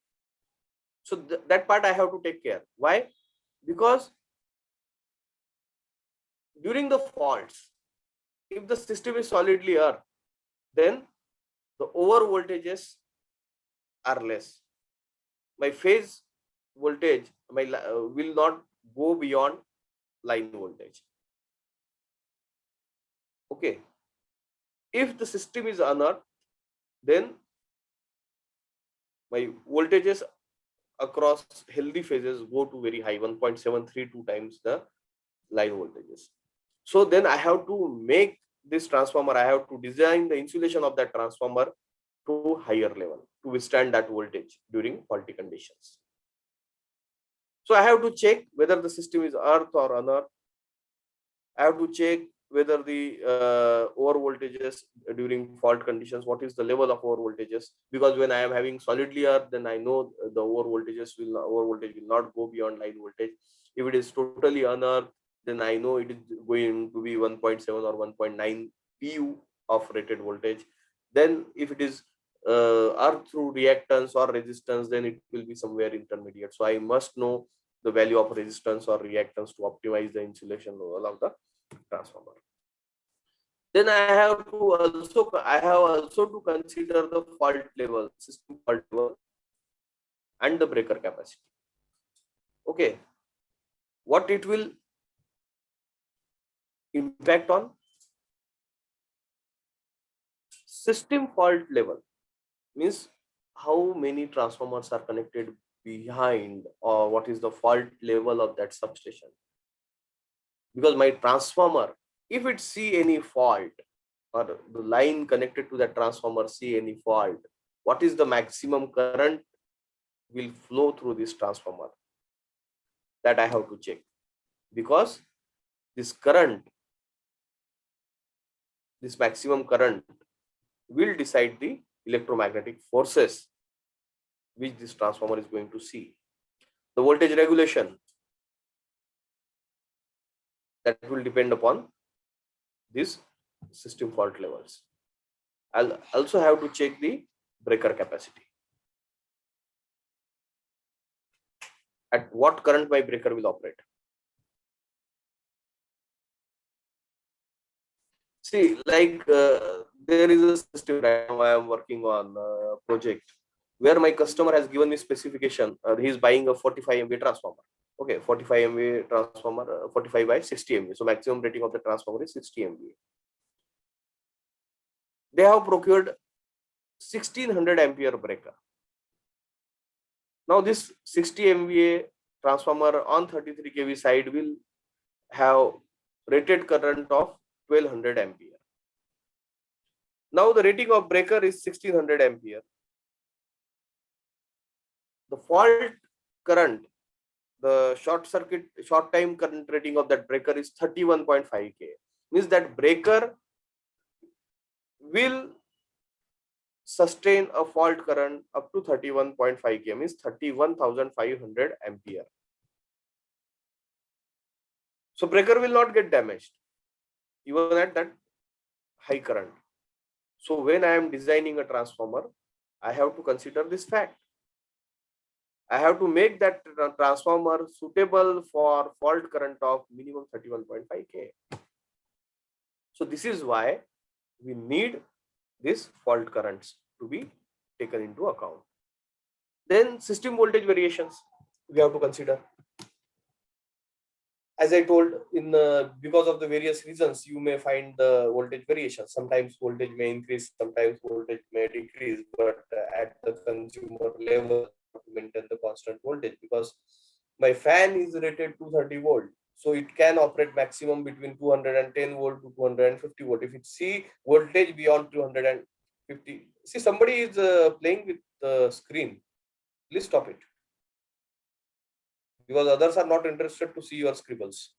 So that part I have to take care. Why? Because during the faults, if the system is solidly earth, then the over voltages are less. My phase voltage will not go beyond line voltage. Okay. If the system is unearthed, then my voltages across healthy phases go to very high, 1.732 times the line voltages. So then I have to make this transformer, I have to design the insulation of that transformer to higher level to withstand that voltage during faulty conditions. So I have to check whether the system is earth or unearthed. I have to check whether the over voltages during fault conditions, what is the level of over voltages, because when I am having solidly earth, then I know the over voltage will not go beyond line voltage. If it is totally unearthed, then I know it is going to be 1.7 or 1.9 pu of rated voltage. Then if it is earth through reactance or resistance, then it will be somewhere intermediate. So I must know the value of resistance or reactance to optimize the insulation level of the transformer. Then I have also to consider the fault level, system fault level, and the breaker capacity. Okay, what it will impact on system fault level means how many transformers are connected behind, or what is the fault level of that substation. Because my transformer, if it see any fault, or the line connected to that transformer see any fault, what is the maximum current will flow through this transformer? That I have to check, because this maximum current will decide the electromagnetic forces which this transformer is going to see. The voltage regulation, that will depend upon these system fault levels. I'll also have to check the breaker capacity. At what current my breaker will operate. See, like there is a system right now I am working on a project where my customer has given me specification. He is buying a 45 MVA transformer. Okay, 45 MVA transformer, 45 by 60 MVA. So maximum rating of the transformer is 60 MVA. They have procured 1600 ampere breaker. Now this 60 MVA transformer on 33 kV side will have rated current of 1200 ampere. Now the rating of breaker is 1600 ampere. the fault current, the short time current rating of that breaker is 31.5 K. Means that breaker will sustain a fault current up to 31.5 K, means 31,500 ampere. So breaker will not get damaged even at that high current. So when I am designing a transformer, I have to consider this fact. I have to make that transformer suitable for fault current of minimum 31.5 K. So this is why we need these fault currents to be taken into account. Then system voltage variations we have to consider. As I told, because of the various reasons, you may find the voltage variations. Sometimes voltage may increase, sometimes voltage may decrease, but at the consumer level, to maintain the constant voltage, because my fan is rated 230 volt, so it can operate maximum between 210 volt to 250 volt. If it see voltage beyond 250, see somebody is playing with the screen, please stop it, because others are not interested to see your scribbles.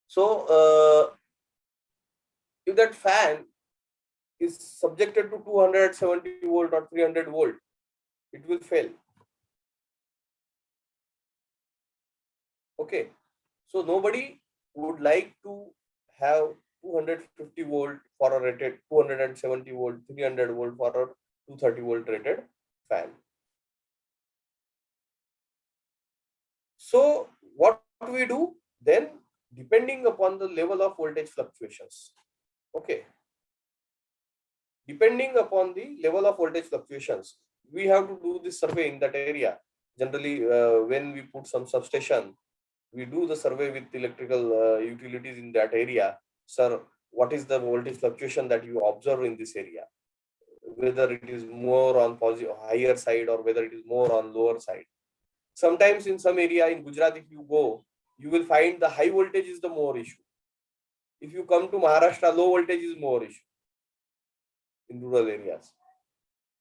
So if that fan is subjected to 270 volt or 300 volt, it will fail. Okay, so nobody would like to have 250 volt for a rated 270 volt, 300 volt for a 230 volt rated fan. So what we do then, depending upon the level of voltage fluctuations, okay, depending upon the level of voltage fluctuations, we have to do this survey in that area. Generally, when we put some substation, we do the survey with electrical utilities in that area. Sir, what is the voltage fluctuation that you observe in this area? Whether it is more on higher side or whether it is more on lower side. Sometimes in some area in Gujarat, if you go, you will find the high voltage is the more issue. If you come to Maharashtra, low voltage is more issue in rural areas.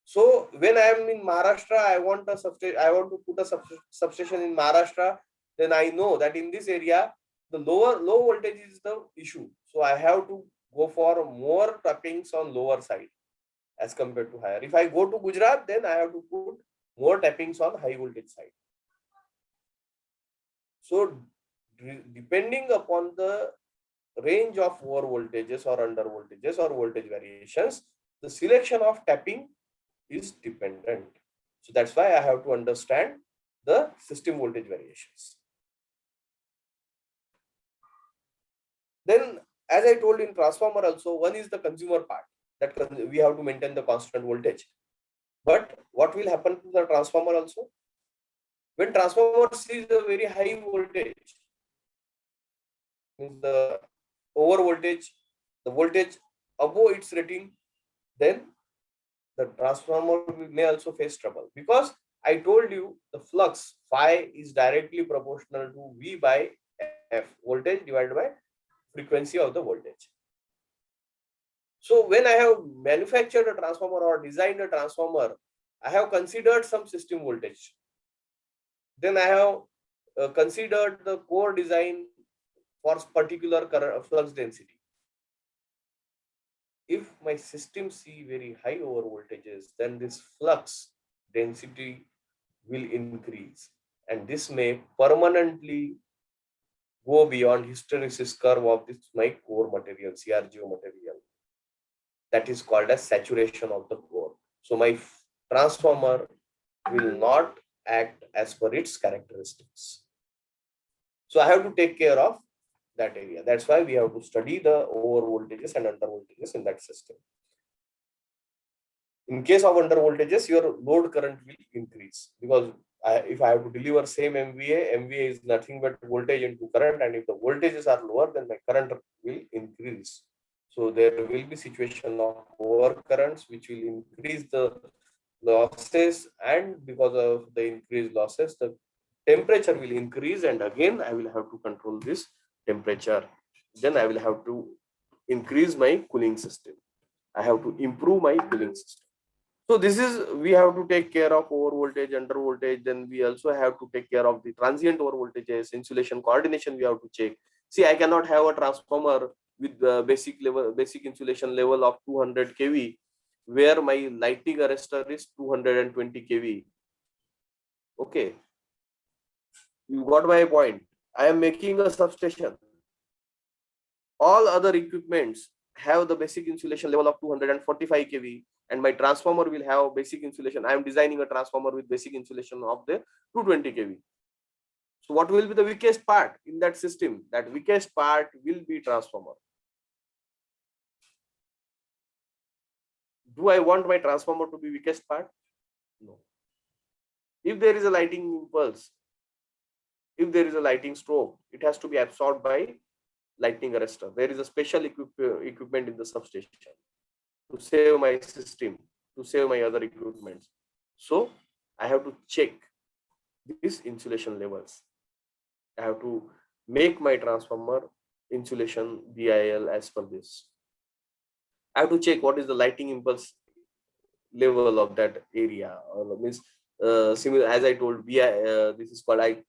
So when I am in Maharashtra, I want to put a substation in Maharashtra, then I know that in this area, the low voltage is the issue. So I have to go for more tappings on lower side as compared to higher. If I go to Gujarat, then I have to put more tappings on high voltage side. So depending upon the range of over voltages or under voltages or voltage variations, the selection of tapping is dependent. So that's why I have to understand the system voltage variations. Then, as I told in transformer also, one is the consumer part, that we have to maintain the constant voltage. But what will happen to the transformer also? When transformer sees a very high voltage, means the over voltage, the voltage above its rating, then the transformer may also face trouble, because I told you the flux phi is directly proportional to V by F, voltage divided by frequency of the voltage. So when I have manufactured a transformer or designed a transformer, I have considered some system voltage. Then I have considered the core design for particular current flux density. If my system see very high over voltages, then this flux density will increase, and this may permanently go beyond hysteresis curve of this my core material, CRGO material. That is called as saturation of the core. So my transformer will not act as per its characteristics. So I have to take care of that area. That's why we have to study the over voltages and under voltages in that system. In case of under voltages, your load current will increase, because if I have to deliver same MVA is nothing but voltage into current, and if the voltages are lower, then my current will increase. So there will be situation of over currents which will increase the losses, and because of the increased losses, the temperature will increase, and again I will have to control this temperature. Then I will have to increase my cooling system. I have to improve my cooling system. So this is, we have to take care of over voltage, under voltage. Then we also have to take care of the transient over voltages, insulation coordination we have to check. See, I cannot have a transformer with the basic insulation level of 200 kV, where my lightning arrestor is 220 kV. Okay, you got my point. I am making a substation. All other equipments have the basic insulation level of 245 kV, and my transformer will have basic insulation. I am designing a transformer with basic insulation of the 220 kV. So what will be the weakest part in that system? That weakest part will be transformer. Do I want my transformer to be weakest part? No. If there is a lighting impulse, if there is a lighting stroke, it has to be absorbed by lightning arrestor. There is a special equipment in the substation to save my system, to save my other equipments. So I have to check these insulation levels. I have to make my transformer insulation BIL as per this. I have to check what is the lighting impulse level of that area. Means similar, as I told, this is called, I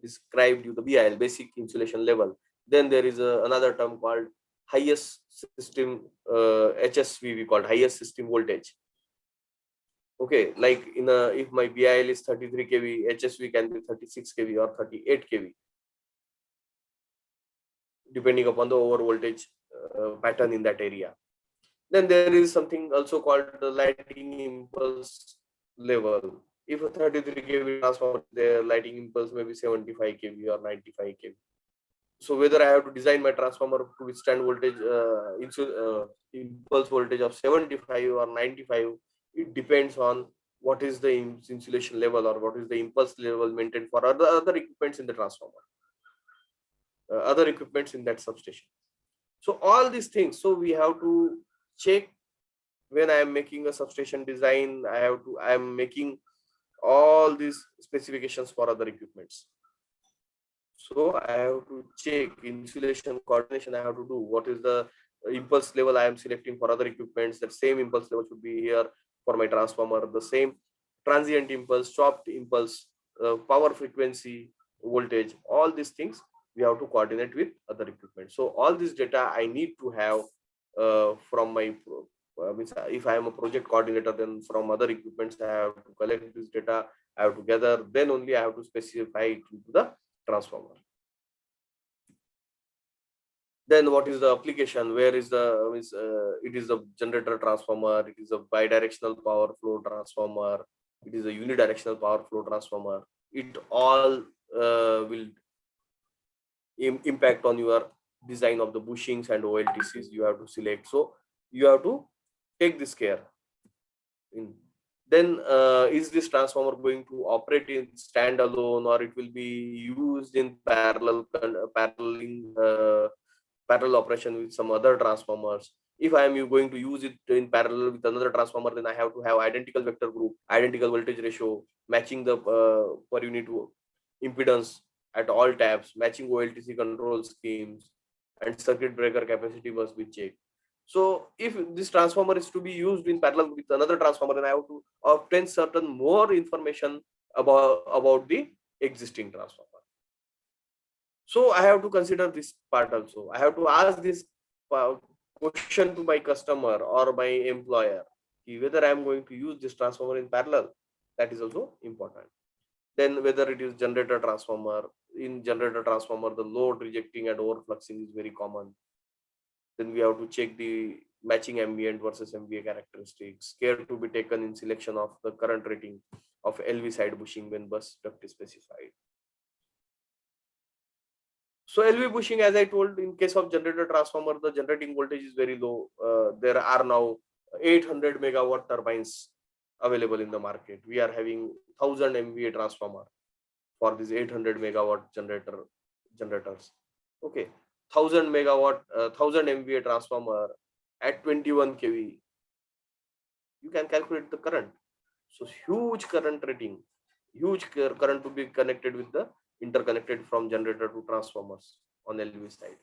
described you the BIL, basic insulation level. Then there is another term called highest system HSV, we call highest system voltage. Okay, like if my BIL is 33 kV, HSV can be 36 kV or 38 kV, depending upon the over voltage pattern in that area. Then there is something also called the lighting impulse level. If a 33 kV transformer, the lighting impulse may be 75 kV or 95 kV. So whether I have to design my transformer to withstand voltage, impulse voltage of 75 or 95, it depends on what is the insulation level or what is the impulse level maintained for other equipments in the transformer, other equipments in that substation. So all these things, so we have to check when I am making a substation design. I am making all these specifications for other equipments. So I have to check insulation coordination. I have to do what is the impulse level I am selecting for other equipments. That same impulse level should be here for my transformer. The same transient impulse, chopped impulse, power frequency, voltage, all these things we have to coordinate with other equipment. So all this data I need to have from my means if I am a project coordinator, then from other equipments I have to collect this data, I have to gather, then only I have to specify it into the transformer. Then what is the application? Where is the it is a generator transformer, it is a bidirectional power flow transformer, it is a unidirectional power flow transformer. It all will impact on your design of the bushings and OLTCs you have to select. So you have to take this care. Then is this transformer going to operate in standalone, or it will be used in parallel operation with some other transformers? If I am going to use it in parallel with another transformer, then I have to have identical vector group, identical voltage ratio, matching the per unit impedance at all taps, matching OLTC control schemes, and circuit breaker capacity must be checked. So if this transformer is to be used in parallel with another transformer, then I have to obtain certain more information about the existing transformer. So I have to consider this part also. I have to ask this question to my customer or my employer, whether I am going to use this transformer in parallel. That is also important. Then whether it is generator transformer. In generator transformer, the load rejecting and overfluxing is very common. Then we have to check the matching ambient versus MVA characteristics. Care to be taken in selection of the current rating of LV side bushing when bus duct is specified. So LV bushing, as I told, in case of generator transformer, the generating voltage is very low. There are now 800 megawatt turbines available in the market. We are having 1000 MVA transformer for these 800 megawatt generators. Okay, 1000 megawatt, 1000 MVA transformer at 21 kV. You can calculate the current. So huge current rating, huge current to be connected with the interconnected from generator to transformers on LV side.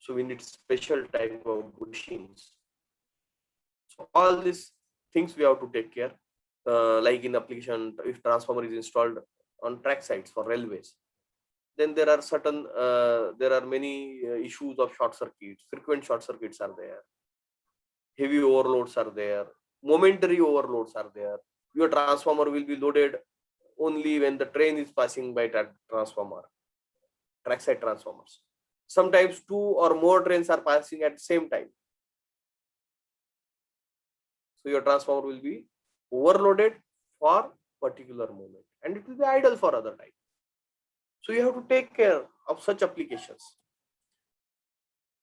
So we need special type of bushings. So all these things we have to take care. Like in application, if transformer is installed on track sites for railways, then there are many issues of short circuits. Frequent short circuits are there. Heavy overloads are there. Momentary overloads are there. Your transformer will be loaded only when the train is passing by that transformer, trackside transformers. Sometimes 2 or more trains are passing at the same time. So your transformer will be overloaded for particular moment and it will be idle for other time. So you have to take care of such applications.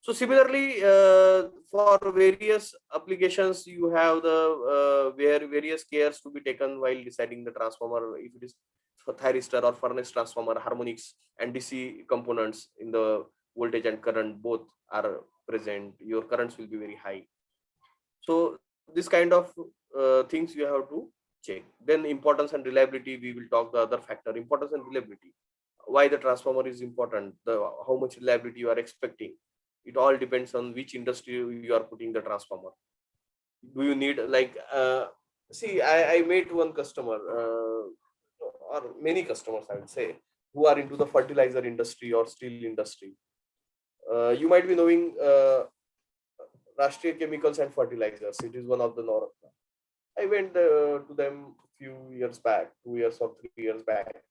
So similarly, for various applications, you have the various cares to be taken while deciding the transformer. If it is for thyristor or furnace transformer, harmonics and DC components in the voltage and current both are present. Your currents will be very high. So this kind of things you have to check. Then importance and reliability, we will talk the other factor. Importance and reliability. Why the transformer is important, how much reliability you are expecting. It all depends on which industry you are putting the transformer. Do you need see, I met one customer or many customers, I would say, who are into the fertilizer industry or steel industry. You might be knowing Rashtriya Chemicals and Fertilizers. It is one of the Navratna. I went to them a few years back, 2 years or 3 years back.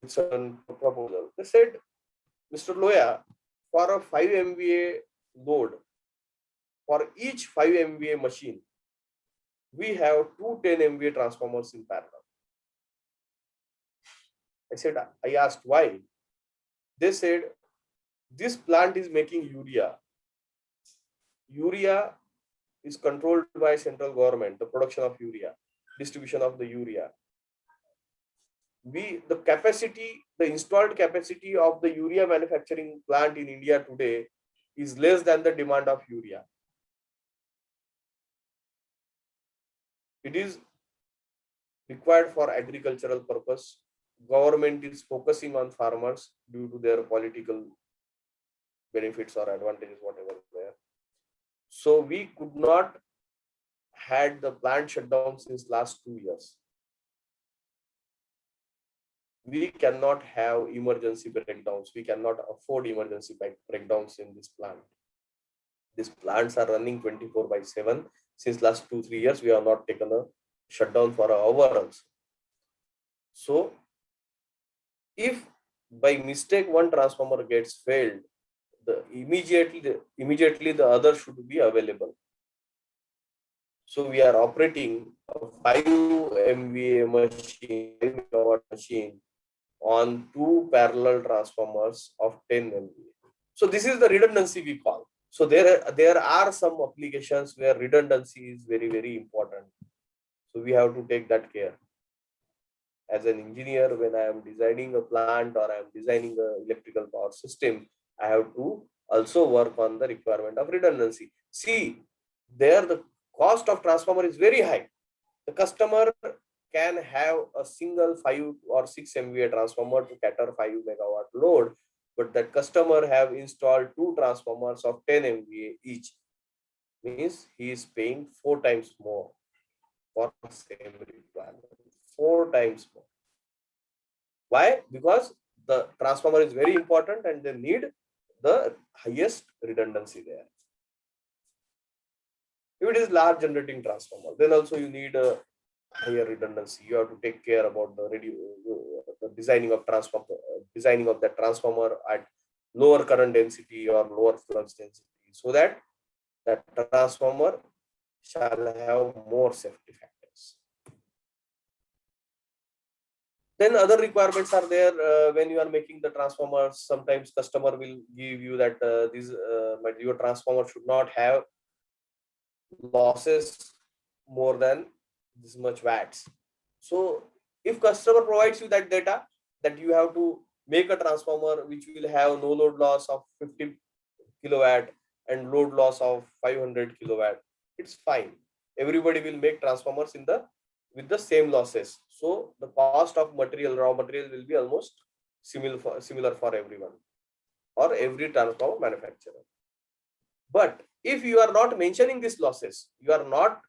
It's a proposal. They said, Mr. Loya, for a 5 MVA load, for each 5 MVA machine, we have 2 10 MVA transformers in parallel. I asked why. They said, this plant is making urea. Urea is controlled by central government, the production of urea, distribution of the urea. The installed capacity of the urea manufacturing plant in India today is less than the demand of urea. It is required for agricultural purpose. Government is focusing on farmers due to their political benefits or advantages, whatever there. So we could not had the plant shut down since last 2 years. We cannot have emergency breakdowns. We cannot afford emergency breakdowns in this plant. These plants are running 24/7. Since last 2-3 years, we have not taken a shutdown for an hour also. So if by mistake one transformer gets failed, immediately the other should be available. So we are operating a 5 MVA machine, 5 megawatt machine on 2 parallel transformers of 10 MVA. So this is the redundancy we call. So there are some applications where redundancy is very, very important. So we have to take that care. As an engineer, when I am designing a plant or I am designing an electrical power system, I have to also work on the requirement of redundancy. See, there the cost of transformer is very high. The customer can have a single 5 or 6 MVA transformer to cater 5 megawatt load, but that customer have installed 2 transformers of 10 MVA each. Means he is paying 4 times more for the same requirement. 4 times more. Why? Because the transformer is very important and they need the highest redundancy there. If it is large generating transformer, then also you need a higher redundancy. You have to take care about the designing of that transformer at lower current density or lower flux density, so that that transformer shall have more safety factors. Then other requirements are there when you are making the transformers. Sometimes customer will give you that your transformer should not have losses more than this much watts. So if customer provides you that data that you have to make a transformer which will have no load loss of 50 kilowatt and load loss of 500 kilowatt, it's fine. Everybody will make transformers with the same losses. So the cost of raw material will be almost similar for everyone or every transformer manufacturer. But if you are not mentioning these losses, you are not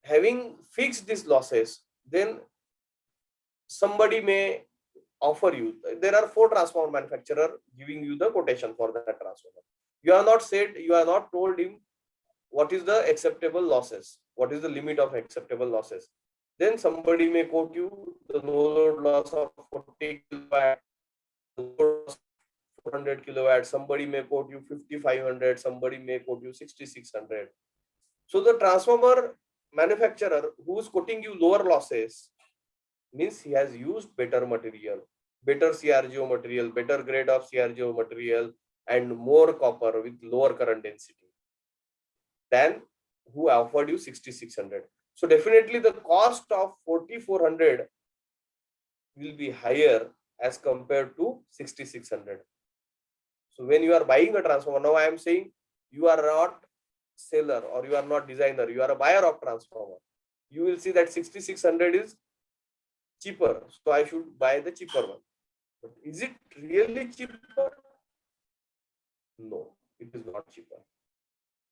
having fixed these losses, then somebody may offer you. There are 4 transformer manufacturer giving you the quotation for that transformer. You are not said, you are not told him what is the acceptable losses, what is the limit of acceptable losses. Then somebody may quote you the no load loss of 40 kilowatt, 400 kilowatt, somebody may quote you 5500, somebody may quote you 6600. So the transformer manufacturer who is quoting you lower losses means he has used better material, better CRGO material, better grade of CRGO material, and more copper with lower current density than who offered you 6600. So definitely the cost of 4400 will be higher as compared to 6600. So when you are buying a transformer, now I am saying you are not seller or you are not designer, you are a buyer of transformer. You will see that 6600 is cheaper, so I should buy the cheaper one. But is it really cheaper? No, it is not cheaper,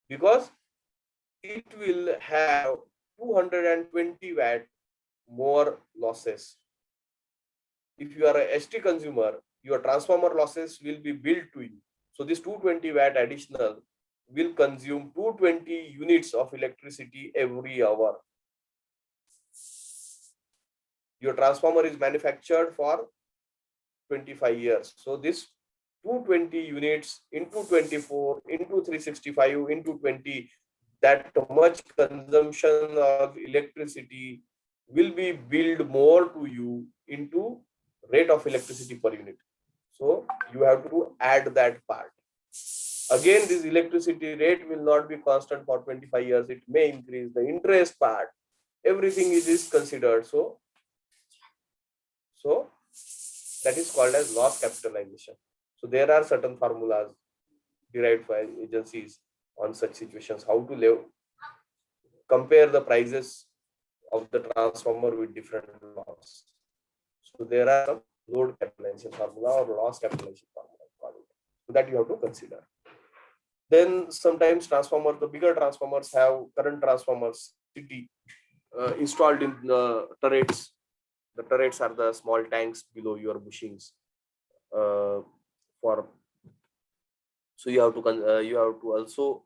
because it will have 220 watt more losses. If you are a ST consumer, your transformer losses will be billed to you. So this 220 watt additional will consume 220 units of electricity every hour. Your transformer is manufactured for 25 years. So this 220 units into 24 into 365 into 20, that much consumption of electricity will be billed more to you into rate of electricity per unit. So you have to add that part. Again, this electricity rate will not be constant for 25 years. It may increase. The interest part, everything is considered. So that is called as loss capitalization. So there are certain formulas derived by agencies on such situations, how to compare the prices of the transformer with different loss. So there are some load capitalization formula or loss capitalization formula, so that you have to consider. Then sometimes the bigger transformers have current transformers CT installed in the turrets. The turrets are the small tanks below your bushings. For so you have to also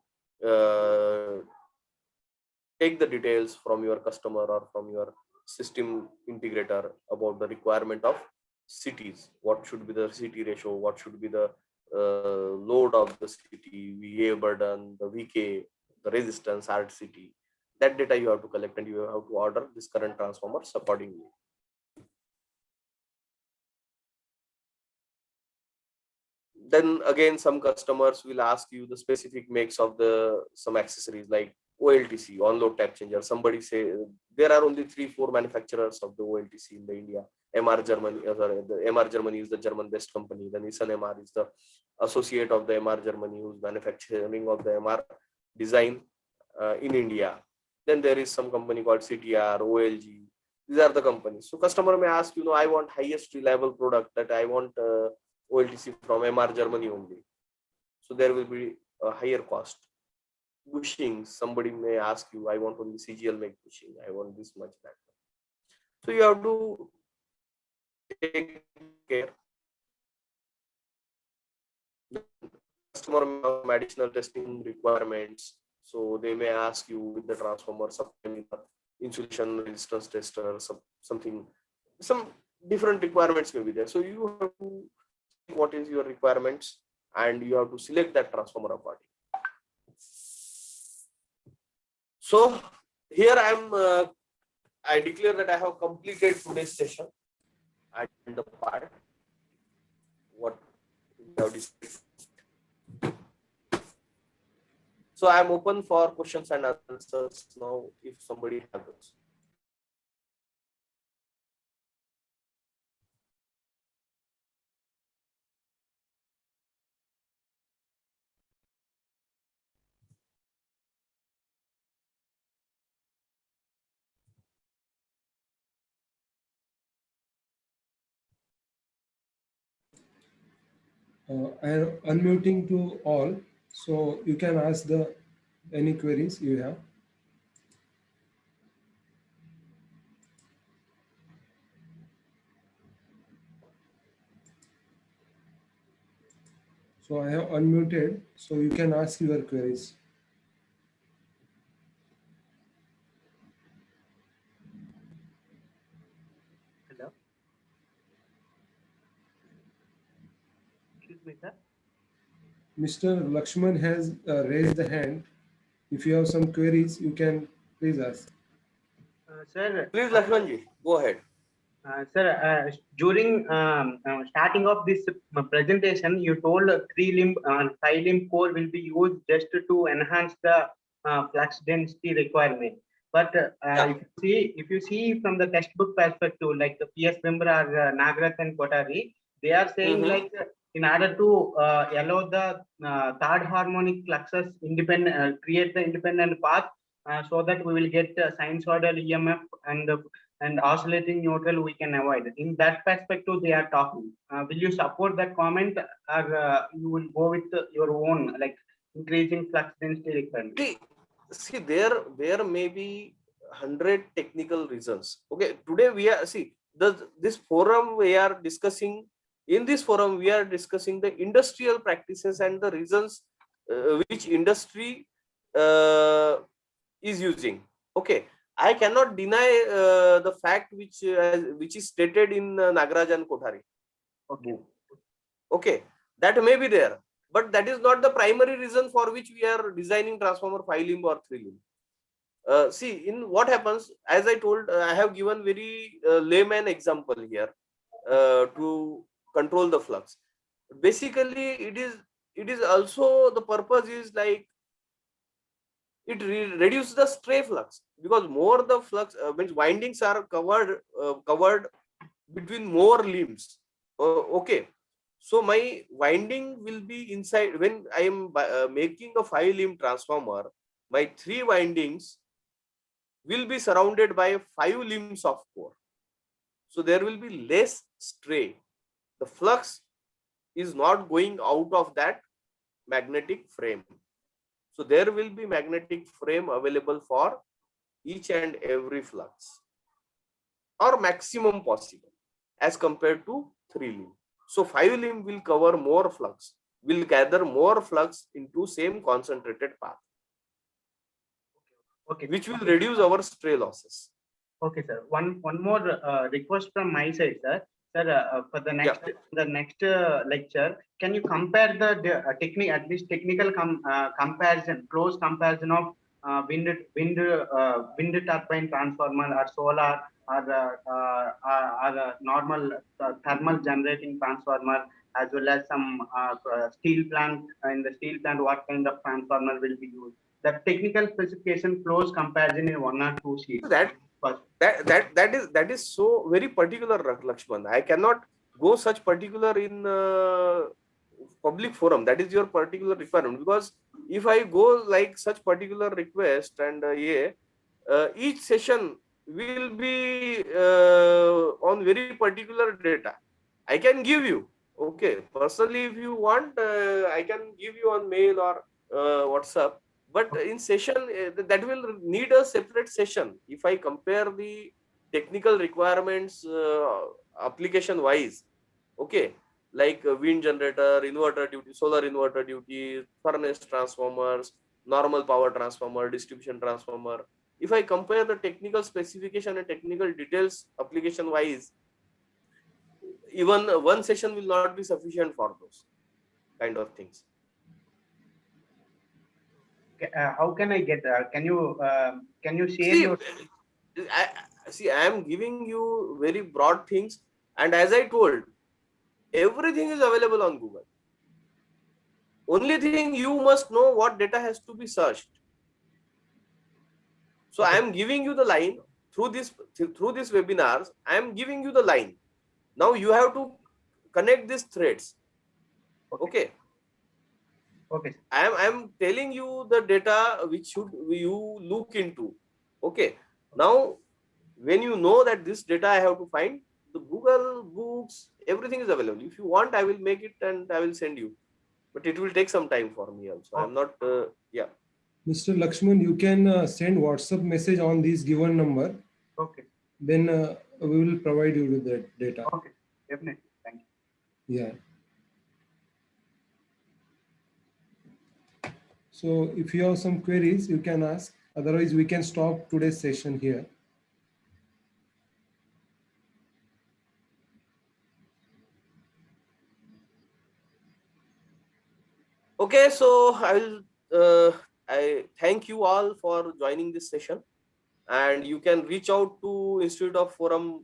take the details from your customer or from your system integrator about the requirement of cities. What should be the CT ratio? What should be the load of the city, VA burden, the VK, the resistance, RCT. That data you have to collect, and you have to order this current transformers accordingly. Then again, some customers will ask you the specific makes of some accessories like OLTC, on-load tap changer. Somebody say there are only 3-4 manufacturers of the OLTC in the India. MR Germany, the MR Germany is the German-based company. The Nissan MR is the associate of the MR Germany, who's manufacturing of the MR design in India. Then there is some company called CTR, OLG. These are the companies. So customer may ask, I want highest reliable product, that I want OLTC from MR Germany only. So there will be a higher cost. Bushings, somebody may ask you, I want only CGL make bushing, I want this much, that much. So you have to take care. The customer may have additional testing requirements. So they may ask you with the transformer, insulation resistance tester, some different requirements may be there. So you have to see what is your requirements, and you have to select that transformer accordingly. So here I declare that I have completed today's session and the part what we have discussed. So I am open for questions and answers now if somebody has those. I am unmuting to all. So you can ask the any queries you have. So I have unmuted, so you can ask your queries. Hello. Excuse me, sir. Mr. Lakshman has raised the hand. If you have some queries, you can please ask. Sir, Please, Lakshmanji, go ahead. sir, during starting of this presentation, you told three limb and five limb core will be used just to enhance the flux density requirement. But Yeah. if you see from the textbook perspective, like the P.S. Bimra or Nagarath and Kotari, they are saying like in order to allow the third harmonic fluxes create the independent path, so that we will get sinusoidal EMF and oscillating neutral we can avoid. In that perspective, they are talking. Will you support that comment, or you will go with your own, like increasing flux density requirement? See, there may be 100 technical reasons. Okay, today we are this forum we are discussing. In this forum, we are discussing the industrial practices and the reasons which industry is using. Okay, I cannot deny the fact which is stated in Nagaraj and Kothari. Okay, that may be there, but that is not the primary reason for which we are designing transformer 5 limb or 3 limb. See, in what happens, as I told, I have given very layman example here to control the flux. Basically, it is also the purpose is like it reduces the stray flux, because more the flux means windings are covered between more limbs. Okay, so my winding will be inside. When I am making a 5 limb transformer, my 3 windings will be surrounded by 5 limbs of core, so there will be less stray. The flux is not going out of that magnetic frame, so there will be magnetic frame available for each and every flux, or maximum possible, as compared to 3 limb. So 5 limb will cover more flux, will gather more flux into same concentrated path, Okay, which will reduce our stray losses. Okay, sir. One more request from my side, sir. Sir, for the next lecture, can you compare the technique, at least technical comparison, close comparison of wind turbine transformer or solar or normal thermal generating transformer, as well as some steel plant. In the steel plant, what kind of transformer will be used? The technical specification close comparison in 1 or 2 sheets. That is so very particular, Lakshman. I cannot go such particular in public forum. That is your particular requirement, because if I go like such particular request and each session will be on very particular data. I can give you, okay, personally, if you want, I can give you on mail or WhatsApp. But in session, that will need a separate session. If I compare the technical requirements application wise, okay, like wind generator, inverter duty, solar inverter duty, furnace transformers, normal power transformer, distribution transformer. If I compare the technical specification and technical details application wise, even one session will not be sufficient for those kind of things. How can I get? Can you share See, your? I am giving you very broad things, and as I told, everything is available on Google. Only thing, you must know what data has to be searched. So I am giving you the line through these webinars. I am giving you the line. Now you have to connect these threads. Okay. Okay. I am telling you the data which should you look into. Okay. Now, when you know that this data I have to find, the Google books, everything is available. If you want, I will make it and I will send you. but it will take some time for me also. I'm not, yeah. Mr. Lakshman, you can send WhatsApp message on this given number. Okay. Then we will provide you with that data. Okay. Definitely. Thank you. Yeah. So if you have some queries, you can ask. Otherwise, we can stop today's session here. Okay, so I thank you all for joining this session, and you can reach out to Institute of Forum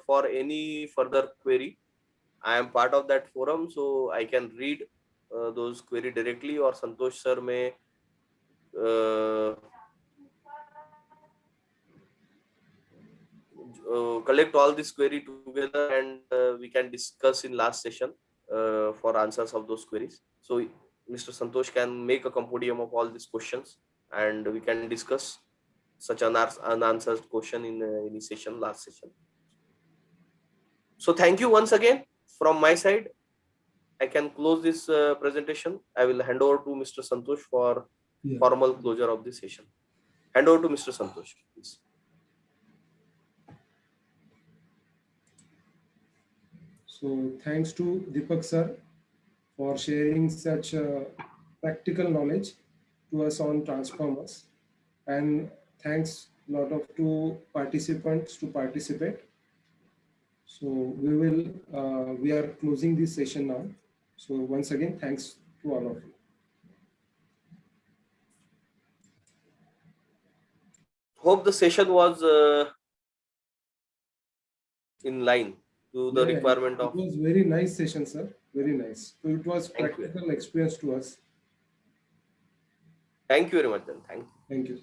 for any further query. I am part of that forum, so I can read those query directly, or Santosh sir may collect all this query together, and we can discuss in last session for answers of those queries. So Mr. Santosh can make a compendium of all these questions, and we can discuss such an unanswered question in any session, last session. So thank you once again from my side. I can close this presentation. I will hand over to Mr. Santosh for formal closure of this session. Hand over to Mr. Santosh, please. So thanks to Deepak sir for sharing such practical knowledge to us on transformers, and thanks a lot of to participants to participate. So we are closing this session now. So once again, thanks to all of you. Hope the session was in line to the requirement of. It was very nice session, sir. Very nice. So it was practical experience to us. Thank you very much then. Thank you. Thank you.